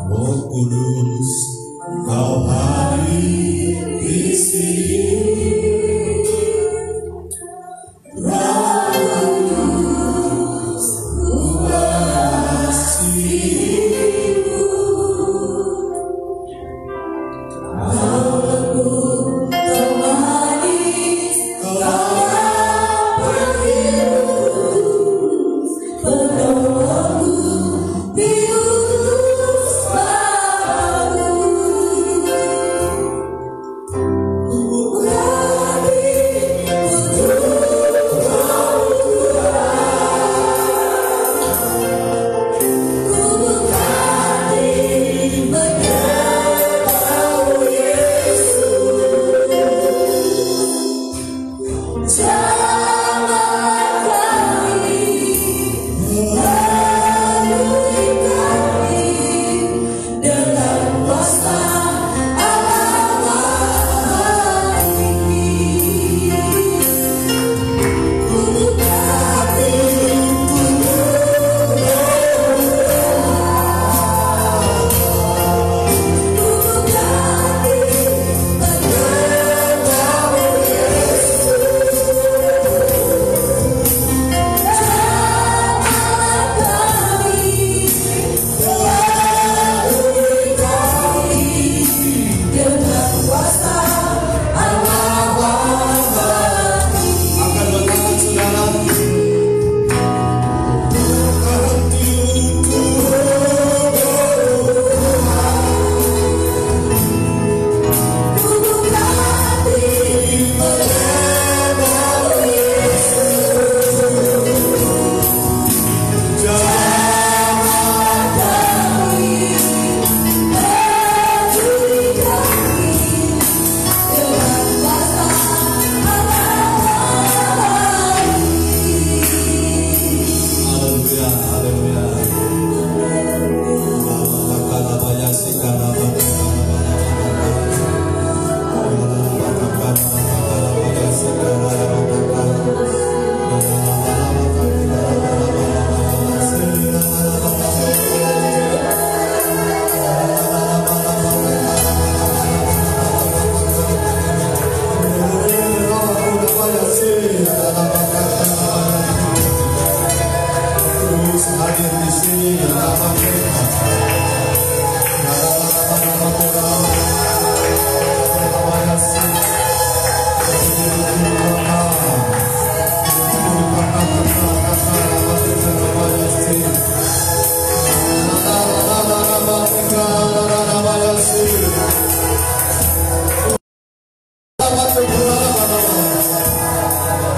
Roh Kudus, Kau hadir di sini.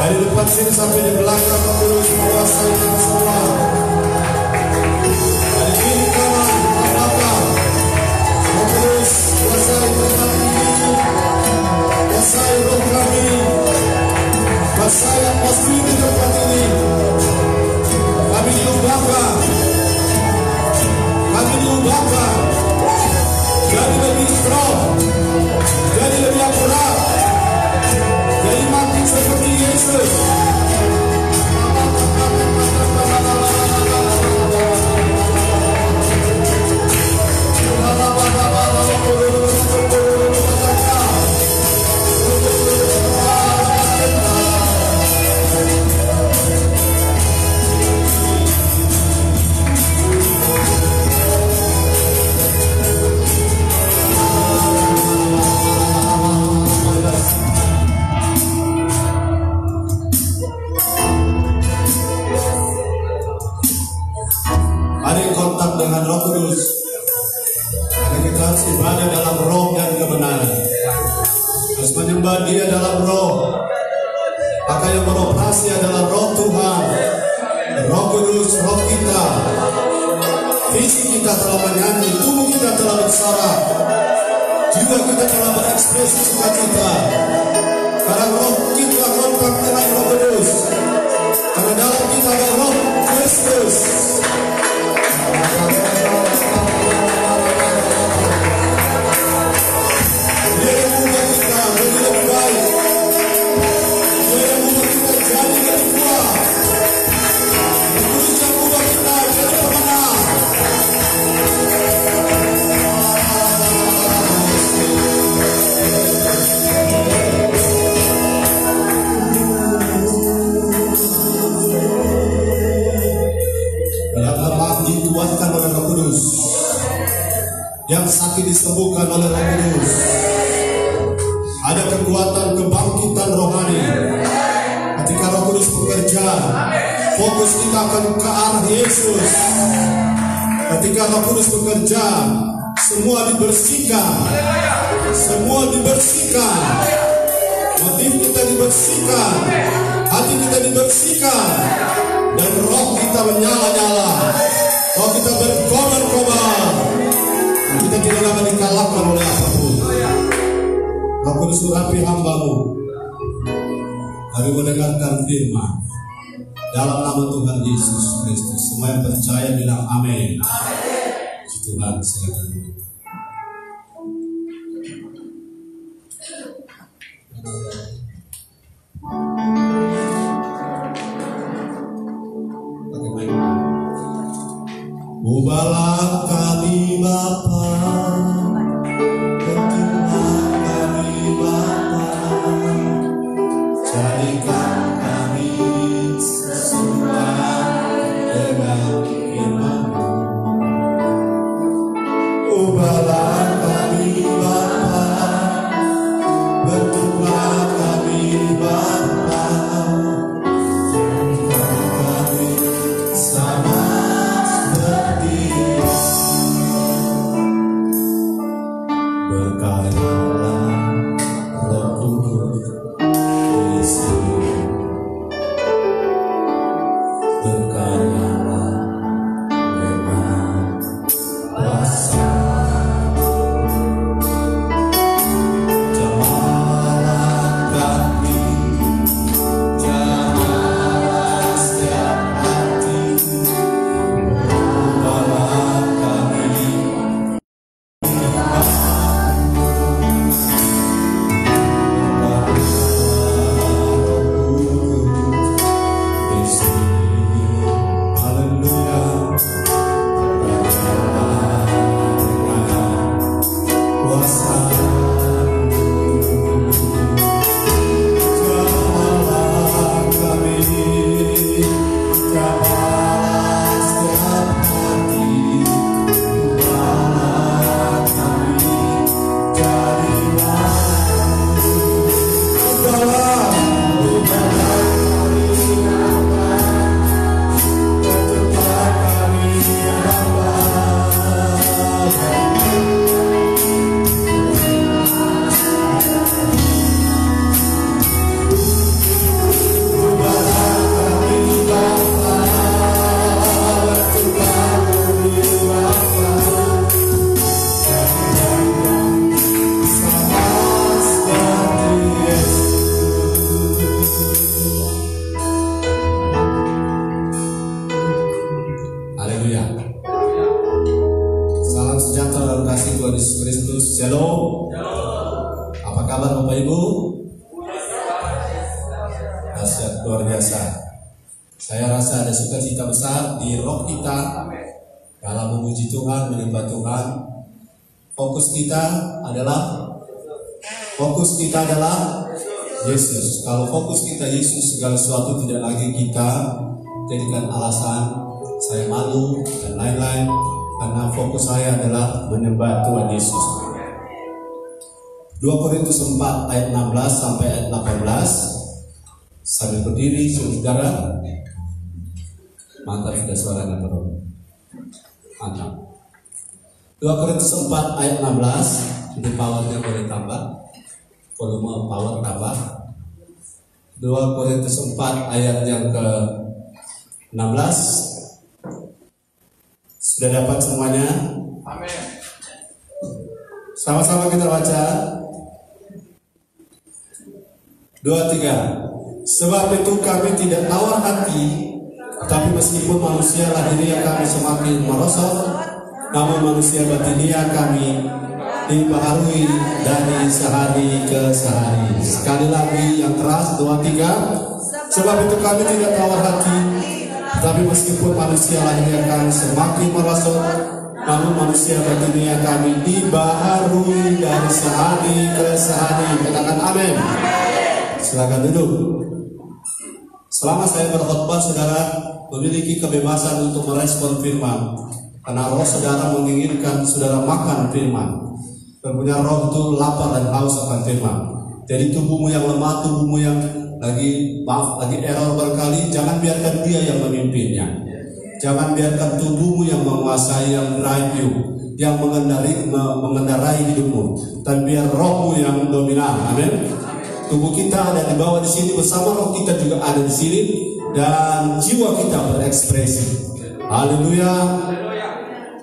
Dari depan sini sampai di belakang Roh Kudus menguasai kita semua. Dari kiri kanan belakang Roh Kudus kuasai tempat ini, kuasai roh kami, kuasai atmosfer di tempat ini. Kami diubahkan, jadi lebih strong, jadi lebih akurat, jadi mati seperti Yesus. Dengan Roh Kudus, karena kita harus ibadah dalam roh dan kebenaran, harus menyembah Dia dalam roh. Maka yang beroperasi adalah roh Tuhan, Roh Kudus, roh kita. Fisik kita telah menyanyi, tubuh kita telah bersorak, juga kita telah berekspresi sukacita, karena roh kita kontak dengan Roh Kudus, karena dalam kita ada Roh Kristus. yang sakit disembuhkan oleh Roh Kudus. Ada kekuatan kebangkitan rohani ketika Roh Kudus bekerja. Fokus kita akan ke arah Yesus. Ketika Roh Kudus bekerja, semua dibersihkan. Semua dibersihkan. Motif kita dibersihkan, hati kita dibersihkan, dan roh kita menyala-nyala. Roh kita berkobar-kobar. Kita tidak akan dikalahkan oleh apapun. Roh Kudus urapi hamba-Mu. Kami mendengarkan firman dalam nama Tuhan Yesus Kristus. Semua yang percaya bilang amin. Tuhan, silakan. Ubahlah kami Bapa, bentuklah kami Bapa, jadikan kami sesuai dengan firman-Mu. Ubahlah kami Bapa, bentuklah kami Bapa, jadikan kami sama berkaryalah Roh Kudus di sini, berkaryalah dengan kuasa. Jamalah kami, jamalah setiap hati, ubahlah kami. Salam sejahtera dan kasih Tuhan Yesus Kristus. Shalom. Apa kabar Bapak Ibu? Dahsyat luar biasa. Saya rasa ada sukacita besar di roh kita dalam memuji Tuhan, menyembah Tuhan. Fokus kita adalah Yesus. Kalau fokus kita Yesus, segala sesuatu tidak lagi kita jadikan alasan saya malu dan lain-lain, karena fokus saya adalah menyembah Tuhan Yesus. 2 Korintus 4 ayat 16 sampai ayat 18. Sambil berdiri saudara. Mantap, sudah suaranya turun. Mantap. 2 Korintus 4 ayat 16. Ini powernya boleh tambah, volume power tambah. 2 Korintus 4 ayat yang ke 16. Sudah dapat semuanya? Amin. Sama-sama kita baca. 2, 3. Sebab itu kami tidak tawar hati, tapi meskipun manusia lahiriah kami semakin merosot, namun manusia batiniah kami dibaharui dari sehari ke sehari. Sekali lagi yang keras, 2, 3. Sebab itu kami tidak tawar hati, tapi meskipun manusia lahiriah kami semakin merosot, namun manusia batiniah kami dibaharui dari sehari ke sehari. Katakan amin. Silakan duduk. Selama saya berkhotbah, saudara memiliki kebebasan untuk merespon firman. Karena roh saudara menginginkan saudara makan firman. Punya roh itu lapar dan haus akan firman. Jadi tubuhmu yang lemah, tubuhmu yang lagi error berkali, jangan biarkan dia yang memimpinnya. Jangan biarkan tubuhmu yang menguasai, yang drive you, yang mengendarai hidupmu. Dan biar rohmu yang dominan. Amin. Tubuh kita ada dibawa di sini bersama roh kita juga ada di sini dan jiwa kita berekspresi. Haleluya.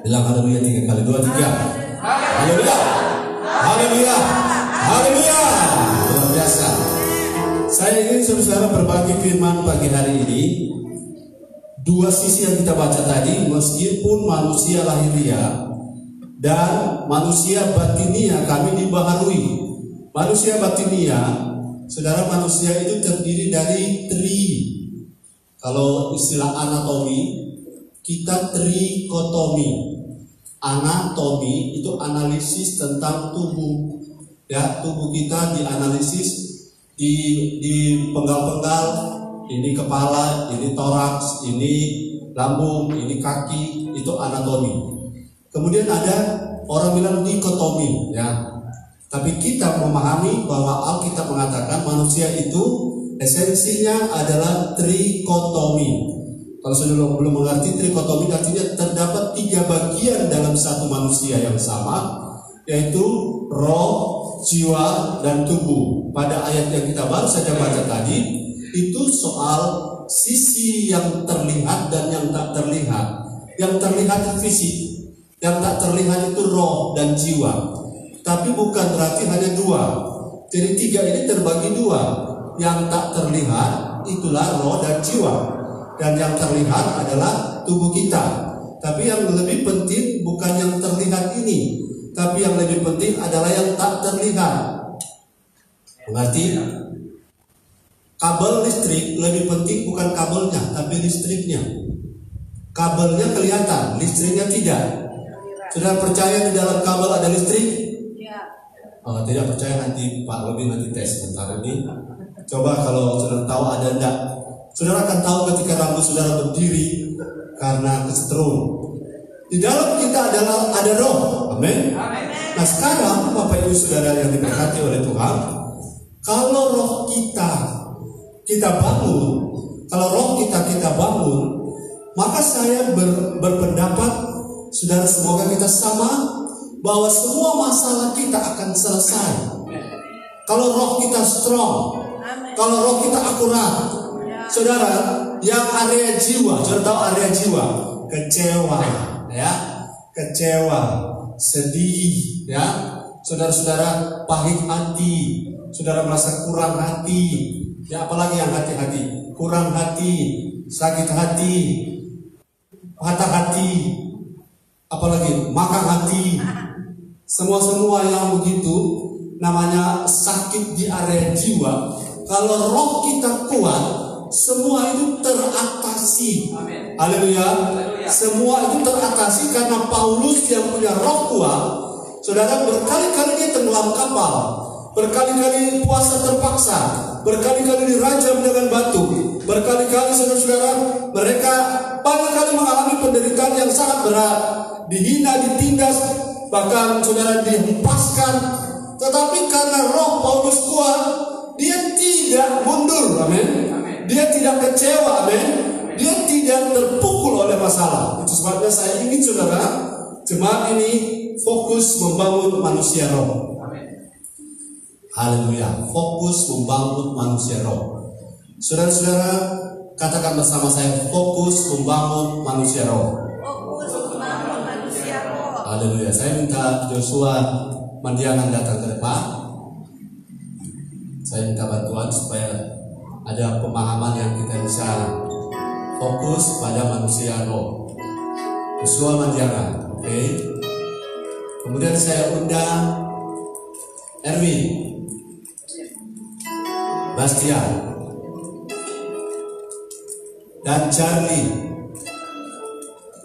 Bilang haleluya 3 kali, 2, 3. Haleluya. Haleluya. Haleluya. Luar biasa. Saya ingin saudara berbagi firman pagi hari ini. Dua sisi yang kita baca tadi, meskipun manusia lahiriah dan manusia batinia kami dibaharui. Manusia batinia, saudara, manusia itu terdiri dari kalau istilah anatomi, kita trikotomi. Anatomi itu analisis tentang tubuh. Ya, tubuh kita dianalisis, di penggal-penggal, ini kepala, ini toraks, ini lambung, ini kaki, itu anatomi. Kemudian ada orang bilang dikotomi, ya. Tapi kita memahami bahwa Alkitab mengatakan manusia itu esensinya adalah trikotomi. Kalau sudah belum mengerti trikotomi, artinya terdapat 3 bagian dalam satu manusia yang sama, yaitu roh, jiwa, dan tubuh. Pada ayat yang kita baru saja baca tadi, itu soal sisi yang terlihat dan yang tak terlihat. Yang terlihat itu fisik, yang tak terlihat itu roh dan jiwa. Tapi bukan berarti hanya 2. Jadi 3 ini terbagi 2. Yang tak terlihat itulah roh dan jiwa. Dan yang terlihat adalah tubuh kita. Tapi yang lebih penting bukan yang terlihat ini, tapi yang lebih penting adalah yang tak terlihat. Berarti kabel listrik lebih penting bukan kabelnya, tapi listriknya. Kabelnya kelihatan, listriknya tidak. Sudah percaya di dalam kabel ada listrik? Kalau tidak percaya nanti Pak Robin nanti tes bentar ini. Coba kalau sudah tahu ada enggak. Saudara akan tahu ketika rambut saudara berdiri karena kesetrum. Di dalam kita ada roh. Amin. Nah sekarang Bapak Ibu Saudara yang diberkati oleh Tuhan, kalau roh kita bangun, kalau roh kita bangun, maka saya berpendapat, saudara, semoga kita sama, bahwa semua masalah kita akan selesai. Kalau roh kita strong, kalau roh kita akurat. Saudara, yang area jiwa, saudara tahu area jiwa, kecewa, ya, kecewa, sedih, ya, saudara-saudara pahit hati, saudara merasa kurang hati, ya, apalagi yang hati-hati, kurang hati, sakit hati, patah hati, apalagi makan hati, semua yang begitu namanya sakit di area jiwa. Kalau roh kita kuat, semua itu teratasi. Haleluya. Semua itu teratasi karena Paulus yang punya roh kuat. Saudara, berkali-kali dia tenggelam kapal, berkali-kali puasa terpaksa, berkali-kali dirajam dengan batu, berkali-kali saudara-saudara mereka banyak kali mengalami penderitaan yang sangat berat, dihina, ditindas, bahkan saudara dihempaskan. Tetapi karena roh Paulus kuat, dia tidak mundur. Amin. Dia tidak kecewa, amin. Dia tidak terpukul oleh masalah. Itu sebabnya saya ingin saudara jemaat ini fokus membangun manusia roh. Haleluya. Fokus membangun manusia roh. Saudara-saudara, katakan bersama saya, fokus membangun manusia roh. Fokus membangun manusia roh. Haleluya. Saya minta Joshua Mandiangan datang ke depan. Saya minta bantuan supaya ada pemahaman yang kita bisa fokus pada manusia roh. Joshua Mandiangan, oke. Kemudian saya undang Erwin, Bastian, dan Charlie.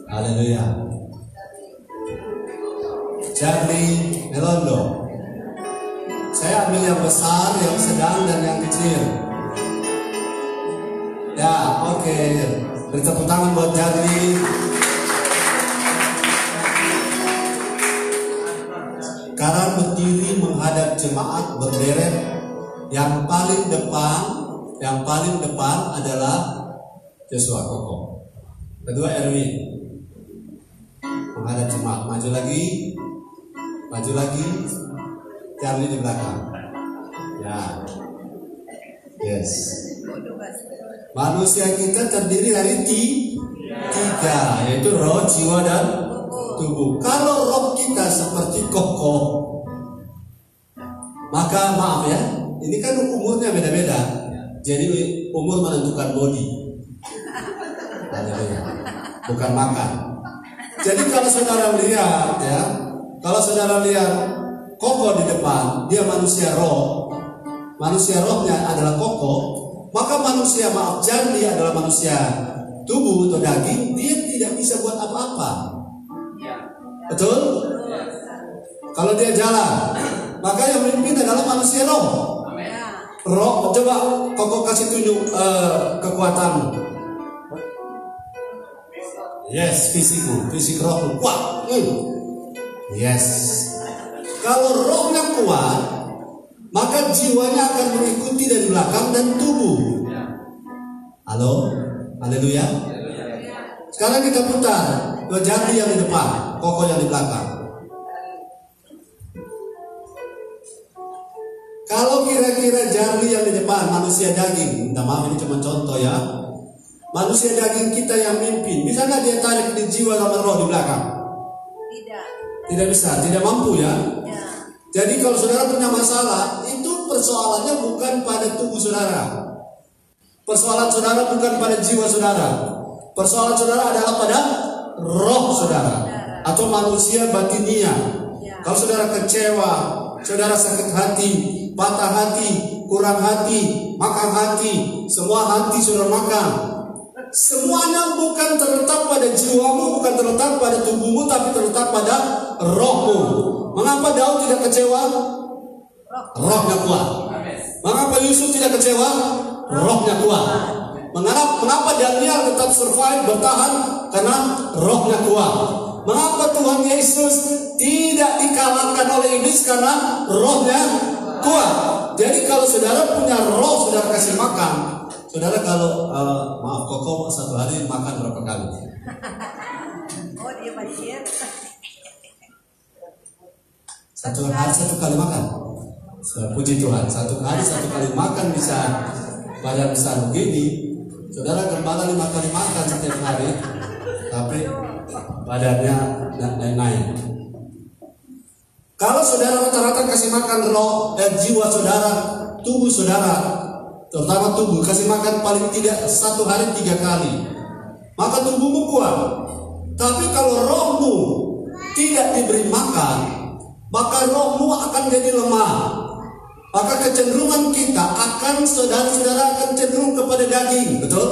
Haleluya. Charlie Melondo. Saya ambil yang besar, yang sedang, dan yang kecil. Ya, oke. Beri tepuk tangan buat Charlie. Sekarang berdiri menghadap jemaat berderet. Yang paling depan adalah Joshua Koko. Kedua Erwin. Menghadap jemaat. Maju lagi. Charlie di belakang. Ya. Yes. Manusia kita terdiri dari tiga, yaitu roh, jiwa, dan tubuh. Kalau roh kita seperti Koko, maka maaf ya, ini kan umurnya beda-beda. Jadi umur menentukan body, bukan makan. Jadi kalau saudara lihat ya, Koko di depan, dia manusia rohnya adalah Koko, maka manusia Charlie adalah manusia tubuh atau daging, dia tidak bisa buat apa-apa. Betul? Kalau dia jalan, maka yang memimpin adalah manusia roh. Roh, coba Koko kasih tunjuk kekuatan. Yes, fisik roh. Wah, yes. Kalau rohnya kuat, maka jiwanya akan mengikuti dari belakang dan tubuh. Halo, haleluya. Sekarang kita putar ke Jati yang di depan, Koko yang di belakang. Kalau kira-kira Jarli yang di depan manusia daging, minta maaf ini cuma contoh ya. Manusia daging kita yang mimpin, bisa nggak dia tarik di jiwa sama roh di belakang? Tidak bisa, tidak mampu ya. Jadi kalau saudara punya masalah, itu persoalannya bukan pada tubuh saudara. Persoalan saudara bukan pada jiwa saudara. Persoalan saudara adalah pada roh saudara atau manusia batinia. Kalau saudara kecewa, saudara sakit hati, patah hati, kurang hati, makan hati, semua hati saudara makan. Semuanya bukan terletak pada jiwamu, bukan terletak pada tubuhmu, tapi terletak pada rohmu. Mengapa Daud tidak kecewa? Rohnya kuat. Mengapa Yusuf tidak kecewa? Rohnya kuat. Mengapa Daniel tetap survive, bertahan? Karena rohnya kuat. Mengapa Tuhan Yesus tidak dikalahkan oleh iblis? Karena rohnya kuat. Jadi kalau saudara punya roh, saudara kasih makan. Saudara kalau maaf Koko satu hari makan berapa kali? Oh dia pasien. Satu hari satu kali makan. Puji Tuhan, satu hari satu kali makan bisa badan besar begini. Saudara gembala 5 kali makan setiap hari, tapi badannya naik. Kalau saudara rata-rata kasih makan roh dan jiwa saudara, tubuh saudara, terutama tubuh, kasih makan paling tidak satu hari 3 kali, maka tubuhmu kuat. Tapi kalau rohmu tidak diberi makan, maka rohmu akan jadi lemah. Maka kecenderungan kita akan, saudara-saudara akan cenderung kepada daging, betul?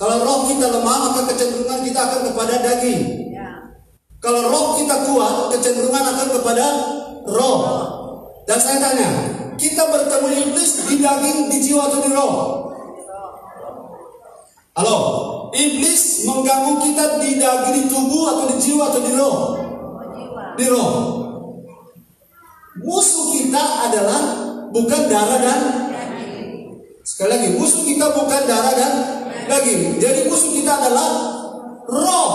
Kalau roh kita lemah, maka kecenderungan kita akan kepada daging. Kalau roh kita kuat, kecenderungan akan kepada roh. Dan saya tanya, kita bertemu iblis di daging, di jiwa atau di roh? Halo, iblis mengganggu kita di daging, di tubuh atau di jiwa atau di roh? Di roh. Musuh kita adalah bukan darah dan sekali lagi, musuh kita bukan darah dan daging. Jadi musuh kita adalah roh.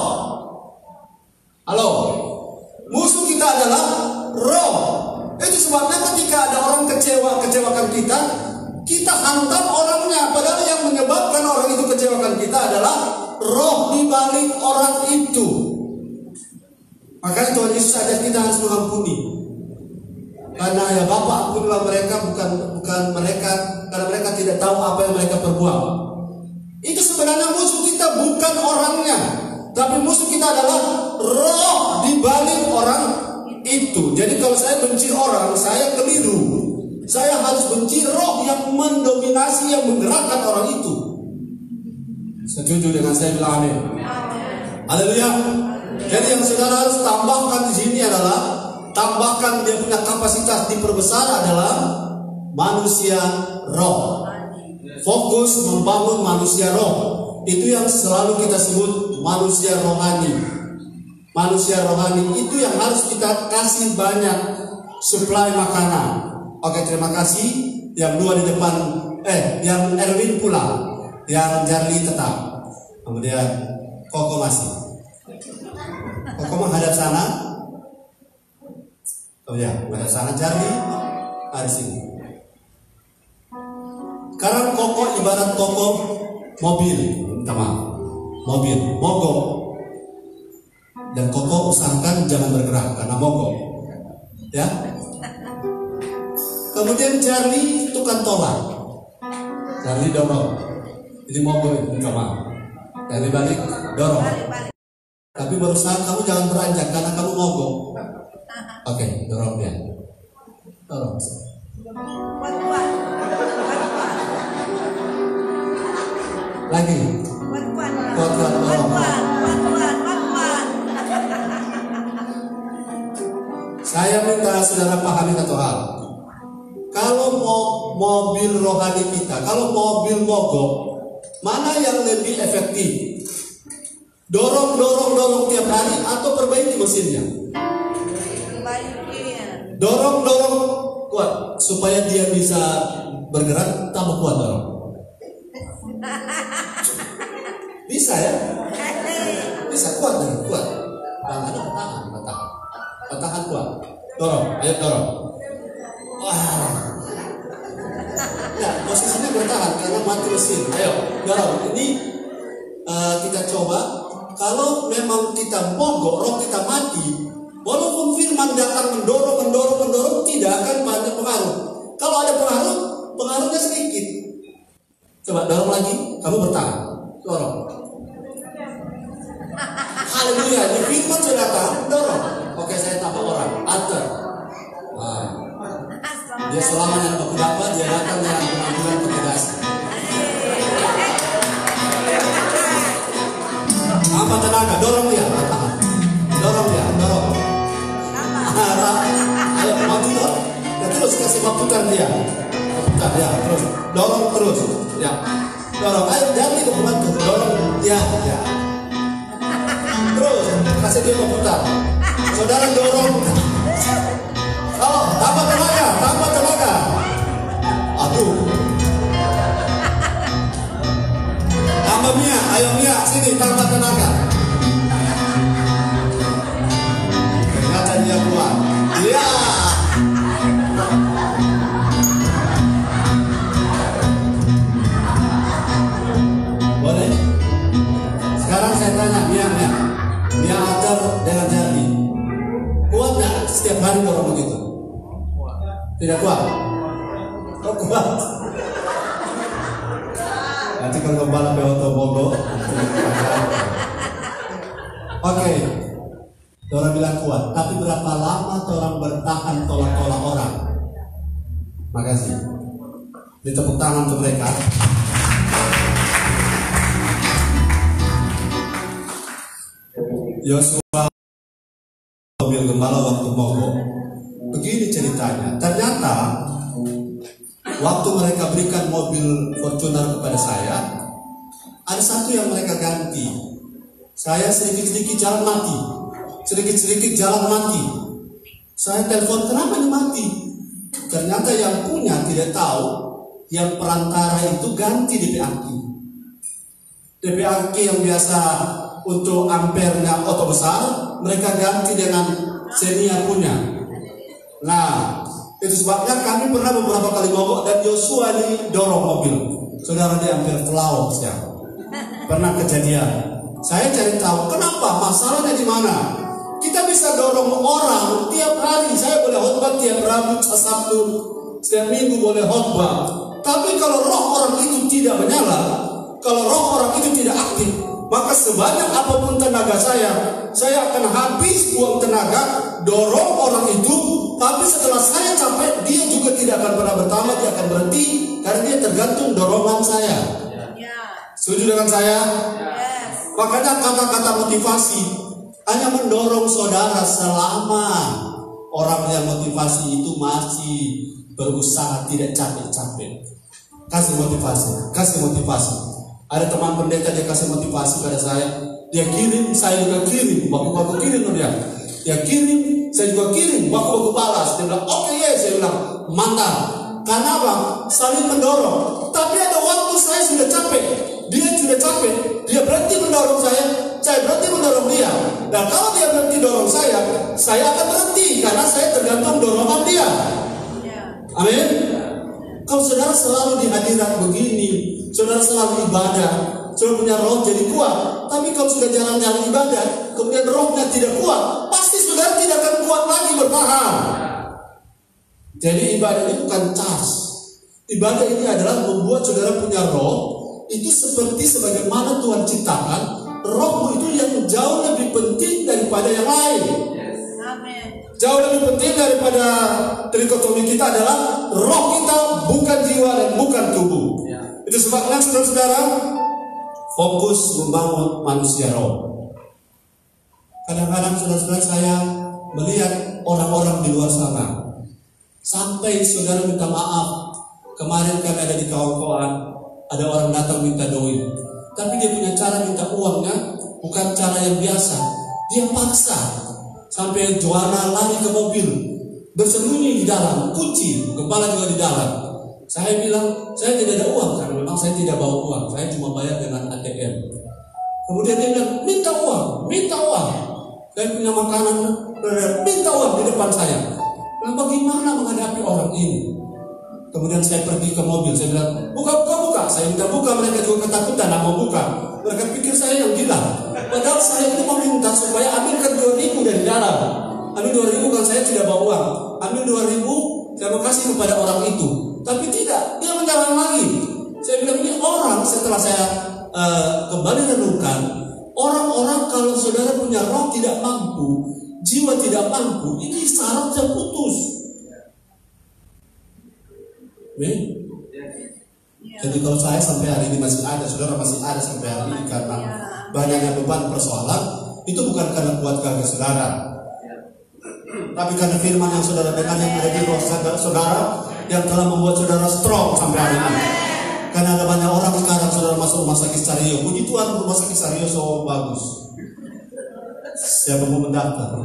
Halo, musuh kita adalah roh. Itu sebabnya ketika ada orang kecewakan kita hantam orangnya. Padahal yang menyebabkan orang itu kecewakan kita adalah roh di balik orang itu. Makanya Tuhan Yesus ajar kita harus mengampuni. Karena ya Bapa, ampunilah mereka, bukan mereka, karena mereka tidak tahu apa yang mereka perbuat. Itu sebenarnya musuh kita bukan orangnya, tapi musuh kita adalah roh di balik orang itu. Jadi kalau saya benci orang, saya keliru. Saya harus benci roh yang mendominasi, yang menggerakkan orang itu. Setuju dengan saya, bilang amin. Haleluya. Jadi yang saudara harus tambahkan di sini adalah tambahkan dia punya kapasitas diperbesar adalah manusia roh. Fokus membangun manusia roh. Itu yang selalu kita sebut manusia rohani. manusia rohani itu yang harus kita kasih banyak suplai makanan. Oke, terima kasih. Yang dua di depan, yang Erwin pula, yang Jarli tetap. Kemudian Koko masih. Koko menghadap sana. Kemudian menghadap sana Jarli, di sini. Karena Koko ibarat Koko mobil, mobil mogok. Dan Koko usahakan jangan bergerak karena mogok. Ya. Kemudian Charlie tukang tolak. Charlie dorong. Jadi mogok minta maaf. Charlie balik dorong. Tapi berusaha kamu jangan beranjak karena kamu mogok. Oke, dorong dia. Dorong. Lagi. Kuat dorong. Saya minta saudara pahami satu hal. Kalau mobil rohani kita, kalau mobil mogok, mana yang lebih efektif? Dorong tiap hari atau perbaiki mesinnya? Dorong kuat supaya dia bisa bergerak, tambah kuat dorong. Bisa ya? Bisa kuat. Ada petahan kuat. Dorong, ayo dorong. Wah. Ya, posisinya bertahan karena mati mesin. Ayo, dorong. Ini kita coba. Kalau memang kita mogok, roh kita mati, walaupun firman datang mendorong, tidak akan banyak pengaruh. Kalau ada pengaruhnya sedikit. Coba dorong lagi, kamu bertahan. Dorong. Haleluya, di firman sudah datang, dorong. Oke, saya tambah orang. Atur. Dia selamanya dapat pendapat, dia datang dengan penampilan petugas. Apa tenaga? Dorong dia, tahan. Dorong dia, dorong. Ayo, maju dong. Ya, terus kasih putar dia. Putar ya, terus. Dorong terus. Ya. Dorong. Ayo, jangan itu membantu. Dorong dia, ya. Terus kasih dia putar. Saudara dorong. Oh, tambah tenaga. Aduh. Tambah Mia, ayo Mia, sini tambah tenaga. Ternyata dia kuat. Iya. Boleh? Sekarang saya tanya Mia ajar dengan Jarli. Kuat nggak setiap hari dorong begitu? Tidak kuat? Oh, kuat. Nanti kalau balap Beoto Bogo. Oke. Orang bilang kuat, tapi berapa lama orang bertahan tolak-tolak orang? Makasih. Ditepuk tangan untuk mereka. Yosua mobil gembala waktu mogok. Begini ceritanya. Ternyata waktu mereka berikan mobil Fortuner kepada saya, ada satu yang mereka ganti. Saya sedikit-sedikit jalan mati. Saya telepon, kenapa ini mati? Ternyata yang punya tidak tahu, yang perantara itu ganti DP aki. DP aki yang biasa untuk ampernya oto besar, mereka ganti dengan senia punya. Nah, itu sebabnya kami pernah beberapa kali mogok dan Yosua ini dorong mobil. Saudara dia hampir flow ya. Pernah kejadian. Saya cari tahu kenapa, masalahnya di mana. Kita bisa dorong orang tiap hari. Saya boleh khotbah tiap Rabu, Sabtu, setiap minggu boleh khotbah. Tapi kalau roh orang itu tidak menyala, kalau roh orang itu tidak aktif, maka sebanyak apapun tenaga saya akan habis buang tenaga dorong orang itu. Tapi setelah saya capek, dia juga tidak akan pernah bertambah, dia akan berhenti karena dia tergantung dorongan saya. Setuju dengan saya? Makanya kata-kata motivasi hanya mendorong saudara selama orang yang motivasi itu masih berusaha tidak capek-capek. Kasih motivasi. Ada teman pendeta dia kasih motivasi pada saya. Dia kirim, saya juga kirim, baku-baku kirim dia. Dia kirim, saya juga kirim, baku-baku balas. Dia bilang, oke ya, saya bilang, mantap. Karena apa? Saling mendorong. Tapi ada waktu saya sudah capek, dia sudah capek, dia berhenti mendorong saya berhenti mendorong dia. Dan kalau dia berhenti dorong saya akan berhenti karena saya tergantung dorongan dia. Amin. Kalau saudara selalu di hadirat begini, saudara selalu ibadah, saudara punya roh jadi kuat. Tapi kalau sudah jarang-jarang ibadah, kemudian rohnya tidak kuat, pasti saudara tidak akan kuat lagi bertahan. Jadi ibadah ini bukan cas. Ibadah ini adalah membuat saudara punya roh itu seperti sebagaimana Tuhan ciptakan. Rohmu itu yang jauh lebih penting daripada yang lain. Jauh lebih penting daripada trikotomi kita adalah roh kita, bukan jiwa dan bukan tubuh. Itu sebabnya saudara-saudara, fokus membangun manusia roh. Kadang-kadang saudara-saudara saya melihat orang-orang di luar sana, sampai saudara minta maaf. Kemarin kami ada di kawan-kawan, ada orang datang minta doi, tapi dia punya cara minta uangnya bukan cara yang biasa. Dia paksa sampai Joanna lari ke mobil, bersembunyi di dalam, kunci, kepala juga di dalam. Saya bilang, saya tidak ada uang karena memang saya tidak bawa uang, saya cuma bayar dengan ATM. Kemudian dia bilang, minta uang. Saya punya makanan, minta uang di depan saya. Nah, bagaimana menghadapi orang ini? Kemudian saya pergi ke mobil, saya bilang, buka. Saya minta buka, mereka juga ketakutan, tidak mau buka. Mereka pikir saya yang gila. Padahal saya itu meminta supaya ambilkan 2.000 dari dalam. Ambil 2.000 kalau saya tidak bawa uang. Ambil 2.000, saya mau kasih kepada orang itu. Tapi tidak, dia menyerang lagi. Saya bilang, ini orang, setelah saya kembali renungkan, orang-orang kalau saudara punya roh tidak mampu, jiwa tidak mampu, ini syaratnya putus. Jadi kalau saya sampai hari ini masih ada, saudara masih ada sampai hari ini karena banyaknya beban persoalan, itu bukan karena kuat gagah saudara, tapi karena firman yang saudara dengar yang ada di roh saudara yang telah membuat saudara strong sampai hari ini. Karena ada banyak orang sekarang saudara masuk rumah sakit Sario, puji Tuhan rumah sakit Sario so bagus. Siapa mau mendaftar?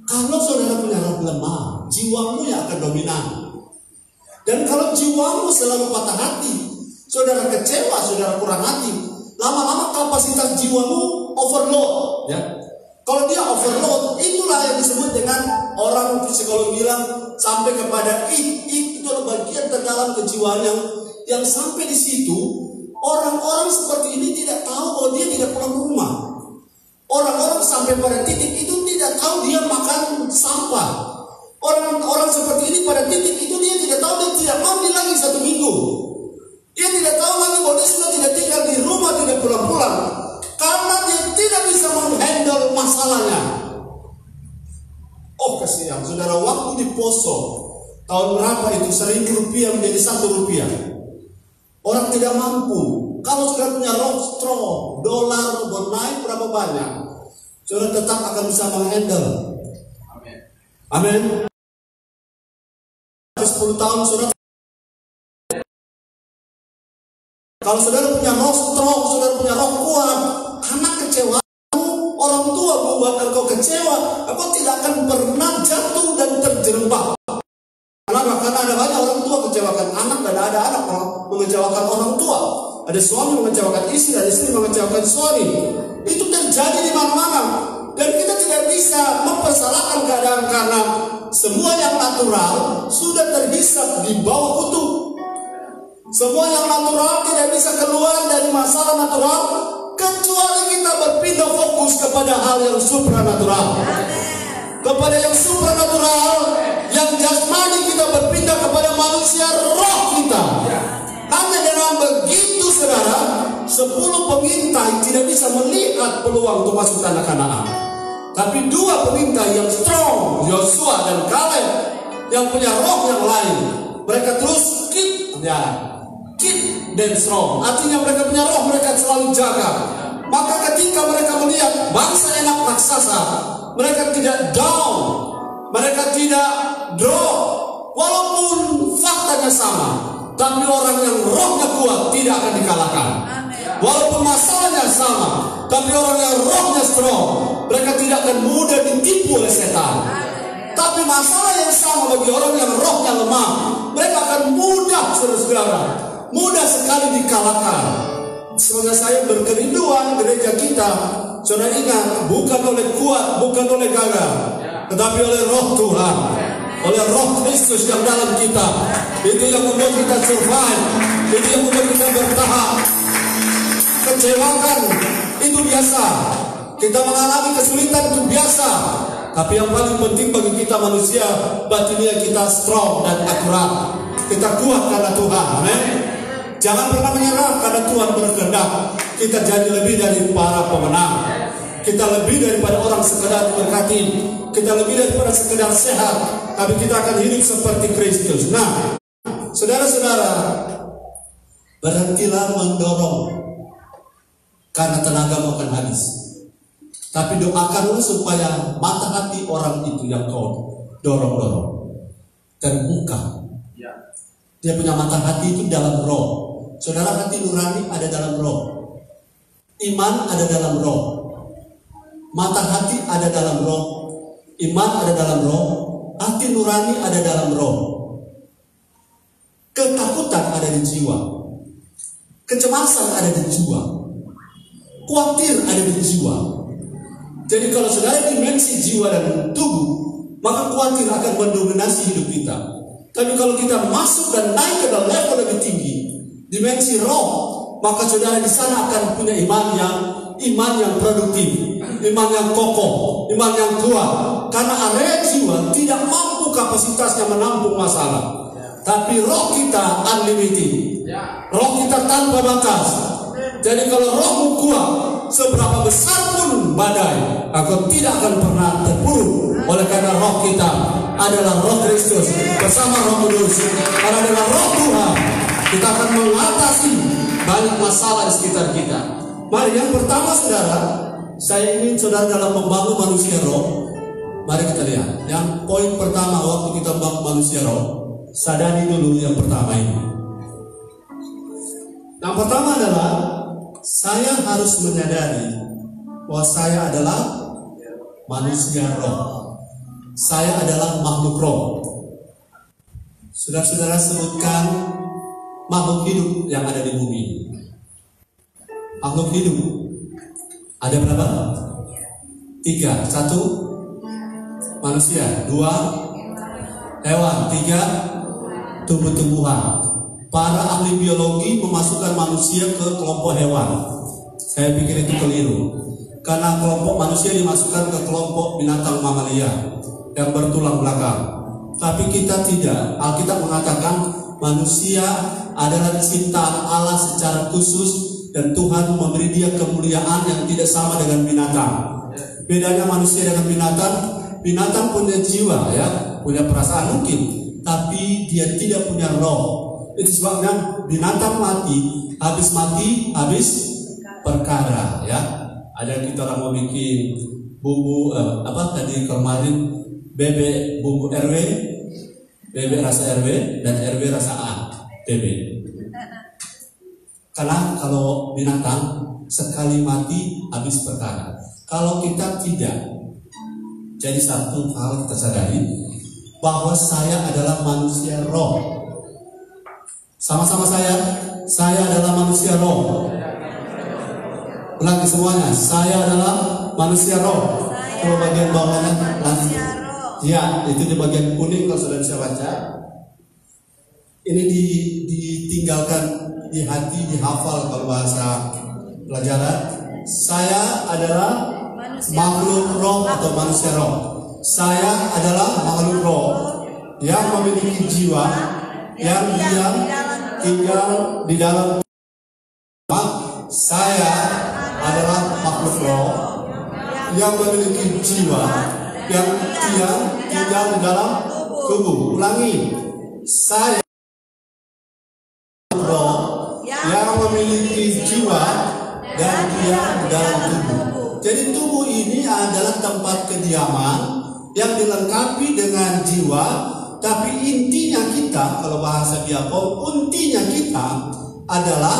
Kalau saudara punya roh lemah, jiwamu yang akan dominan. Dan kalau jiwamu selalu patah hati, saudara kecewa, saudara kurang hati, lama-lama kapasitas jiwamu overload. Ya. Kalau dia overload, itulah yang disebut dengan orang psikolog bilang sampai kepada itu adalah bagian terdalam kejiwaan yang sampai di situ orang-orang seperti ini tidak tahu bahwa dia tidak pulang rumah. Orang-orang sampai pada titik itu tidak tahu dia makan sampah. Orang-orang seperti ini pada titik itu dia tidak tahu dia tidak mandi lagi 1 minggu. Dia tidak tahu lagi bahwa dia sudah tidak tinggal di rumah, tidak pulang-pulang. Karena dia tidak bisa menghandle masalahnya. Oh kasihan, saudara, waktu di Poso tahun berapa itu 1.000 rupiah menjadi 1 rupiah. Orang tidak mampu. Kalau saudara punya roh strong, dolar bernaik berapa banyak, saudara tetap akan bisa menghandle. Amin. 10 tahun saudara. Kalau saudara punya roh strong, saudara punya roh kuat, anak kecewamu, orang tua membuat engkau kecewa, engkau tidak akan pernah jatuh dan terjerembab. Kenapa? Karena ada banyak orang tua kecewakan anak dan ada anak mengecewakan orang tua. Ada suami mengecewakan istri, ada istri mengecewakan suami. Itu terjadi di mana-mana. Dan kita tidak bisa mempersalahkan keadaan karena semua yang natural sudah terhisap di bawah kutu. Semua yang natural tidak bisa keluar dari masalah natural kecuali kita berpindah fokus kepada hal yang supranatural. Kepada yang supranatural, yang jasmani kita berpindah kepada manusia roh kita. Hanya dengan begitu saudara, 10 pengintai tidak bisa melihat peluang untuk masuk tanah Kanaan. Tapi 2 pengintai yang strong, Yosua dan Kaleb, yang punya roh yang lain, mereka terus keep dan strong. Artinya mereka punya roh, mereka selalu jaga. Maka ketika mereka melihat bangsa enak raksasa, mereka tidak down, mereka tidak drop, walaupun faktanya sama. Tapi orang yang rohnya kuat tidak akan dikalahkan. Walaupun masalahnya sama, tapi orang yang rohnya strong, mereka tidak akan mudah ditipu oleh setan. Tapi masalah yang sama bagi orang yang rohnya lemah, mereka akan mudah, saudara-saudara, mudah sekali dikalahkan. Sebenarnya saya berkerinduan gereja kita, saudara ingat, bukan oleh kuat, bukan oleh gagah, tetapi oleh roh Tuhan, oleh roh Kristus yang dalam kita. Itu yang membuat kita survive, itu yang membuat kita bertahan. Kecewakan itu biasa, kita mengalami kesulitan itu biasa. Tapi yang paling penting bagi kita manusia, batinnya kita strong dan akurat. Kita kuat karena Tuhan, amin. Jangan pernah menyerah karena Tuhan berkehendak kita jadi lebih dari para pemenang. Kita lebih daripada orang sekedar diberkati. Kita lebih daripada sekedar sehat, tapi kita akan hidup seperti Kristus. Nah, saudara-saudara, berhentilah mendorong karena tenagamu akan habis. Tapi doakanlah supaya mata hati orang itu yang kau dorong-dorong terbuka. Dia punya mata hati itu dalam roh. Saudara, hati nurani ada dalam roh. Iman ada dalam roh. Mata hati ada dalam roh. Iman ada dalam roh. Hati nurani ada dalam roh. Ketakutan ada di jiwa. Kecemasan ada di jiwa. Khawatir ada di jiwa. Jadi kalau saudara dimensi jiwa dan tubuh, maka khawatir akan mendominasi hidup kita. Tapi kalau kita masuk dan naik ke dalam level lebih tinggi, dimensi roh, maka saudara di sana akan punya iman yang produktif, iman yang kokoh, iman yang kuat. Karena area jiwa tidak mampu kapasitasnya menampung masalah. Tapi roh kita unlimited, roh kita tanpa batas. Jadi kalau rohmu kuat, seberapa besar pun badai, aku tidak akan pernah terpuruk. Oleh karena roh kita adalah roh Kristus bersama roh kudus. Karena adalah roh Tuhan, kita akan mengatasi banyak masalah di sekitar kita. Mari yang pertama saudara, saya ingin saudara dalam membangun manusia roh. Mari kita lihat. Yang poin pertama waktu kita membangun manusia roh, sadari dulu yang pertama ini. Yang pertama adalah saya harus menyadari bahwa saya adalah manusia roh. Saya adalah makhluk roh. Saudara-saudara sebutkan makhluk hidup yang ada di bumi. Makhluk hidup ada berapa? 3. 1 manusia, 2 hewan, 3 tumbuh-tumbuhan. Para ahli biologi memasukkan manusia ke kelompok hewan. Saya pikir itu keliru. Karena kelompok manusia dimasukkan ke kelompok binatang mamalia yang bertulang belakang. Tapi kita tidak. Alkitab mengatakan manusia adalah ciptaan Allah secara khusus dan Tuhan memberi dia kemuliaan yang tidak sama dengan binatang. Bedanya manusia dengan binatang, binatang punya jiwa, ya, punya perasaan mungkin, tapi dia tidak punya roh. Itu sebabnya binatang mati, habis perkara, ya. Ada kita orang mau bikin bumbu tadi kemarin bebek bumbu RW, bebek rasa RW dan RW rasa A, BB. Karena kalau binatang sekali mati habis perkara. Kalau kita tidak, jadi satu hal kita sadari bahwa saya adalah manusia roh. Sama-sama saya adalah manusia roh. Ulangi semuanya, saya adalah manusia roh. Kalau bagian bawahnya lanjut. Ya, itu di bagian kuning kalau sudah bisa baca. Ini ditinggalkan di hati, dihafal kalau bahasa pelajaran. Saya adalah makhluk roh atau manusia roh. Saya adalah makhluk roh yang memiliki jiwa, yang diam tinggal di dalam. Saya adalah makhluk roh yang memiliki jiwa, yang diam tinggal di dalam tubuh. Ulangi, saya roh yang memiliki jiwa dan diam di dalam tubuh. Jadi tubuh ini adalah tempat kediaman yang dilengkapi dengan jiwa Tapi intinya kita, kalau bahasa Biafo, intinya kita adalah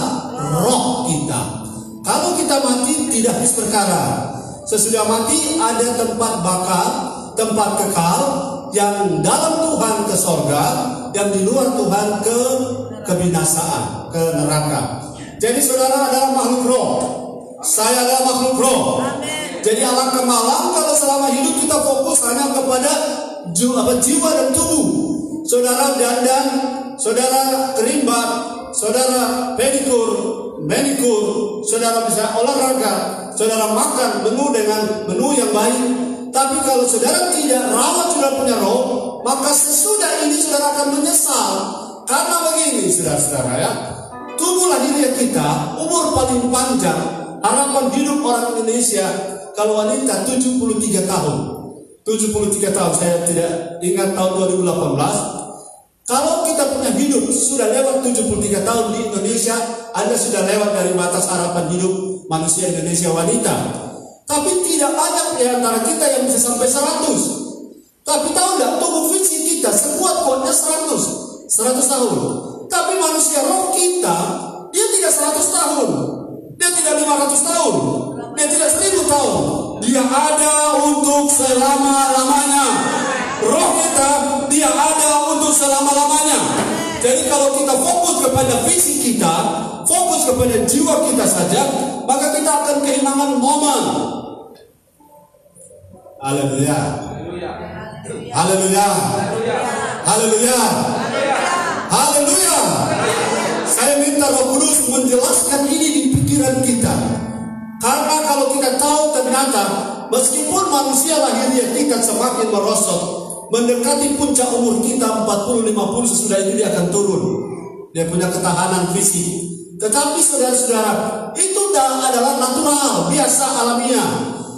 roh kita. Kalau kita mati tidak habis perkara. Sesudah mati ada tempat bakal, tempat kekal, yang dalam Tuhan ke sorga, yang di luar Tuhan ke kebinasaan, ke neraka. Jadi saudara adalah makhluk roh. Saya adalah makhluk roh. Jadi alangkah malang kalau selama hidup kita fokus hanya kepada jiwa dan tubuh. Saudara dandan, saudara kerimbat, saudara pedikur, manikur, saudara bisa olahraga, saudara makan menu yang baik. Tapi kalau saudara tidak rawat saudara punya roh, maka sesudah ini saudara akan menyesal. Karena begini saudara-saudara ya, tubuh lahiriah kita umur paling panjang, harapan hidup orang Indonesia kalau wanita 73 tahun. 73 tahun, saya tidak ingat tahun 2018. Kalau kita punya hidup sudah lewat 73 tahun di Indonesia, Anda sudah lewat dari batas harapan hidup manusia Indonesia wanita. Tapi tidak banyak di antara kita yang bisa sampai 100. Tapi tahu tidak, tubuh fisik kita sekuat-kuatnya 100 tahun. Tapi manusia roh kita, dia tidak 100 tahun. Dia tidak 500 tahun. Dia tidak 1000 tahun. Dia ada untuk selama-lamanya. Roh kita, dia ada untuk selama-lamanya. Jadi kalau kita fokus kepada fisik kita, fokus kepada jiwa kita saja, maka kita akan kehilangan momen. Haleluya. Haleluya. Haleluya. Haleluya. Saya minta Roh Kudus menjelaskan ini di pikiran kita. Karena kalau kita tahu ternyata meskipun manusia lahiriah kita semakin merosot, mendekati puncak umur kita 40-50, sesudah itu dia akan turun. Dia punya ketahanan fisik. Tetapi saudara-saudara, itu adalah natural, biasa, alamiah.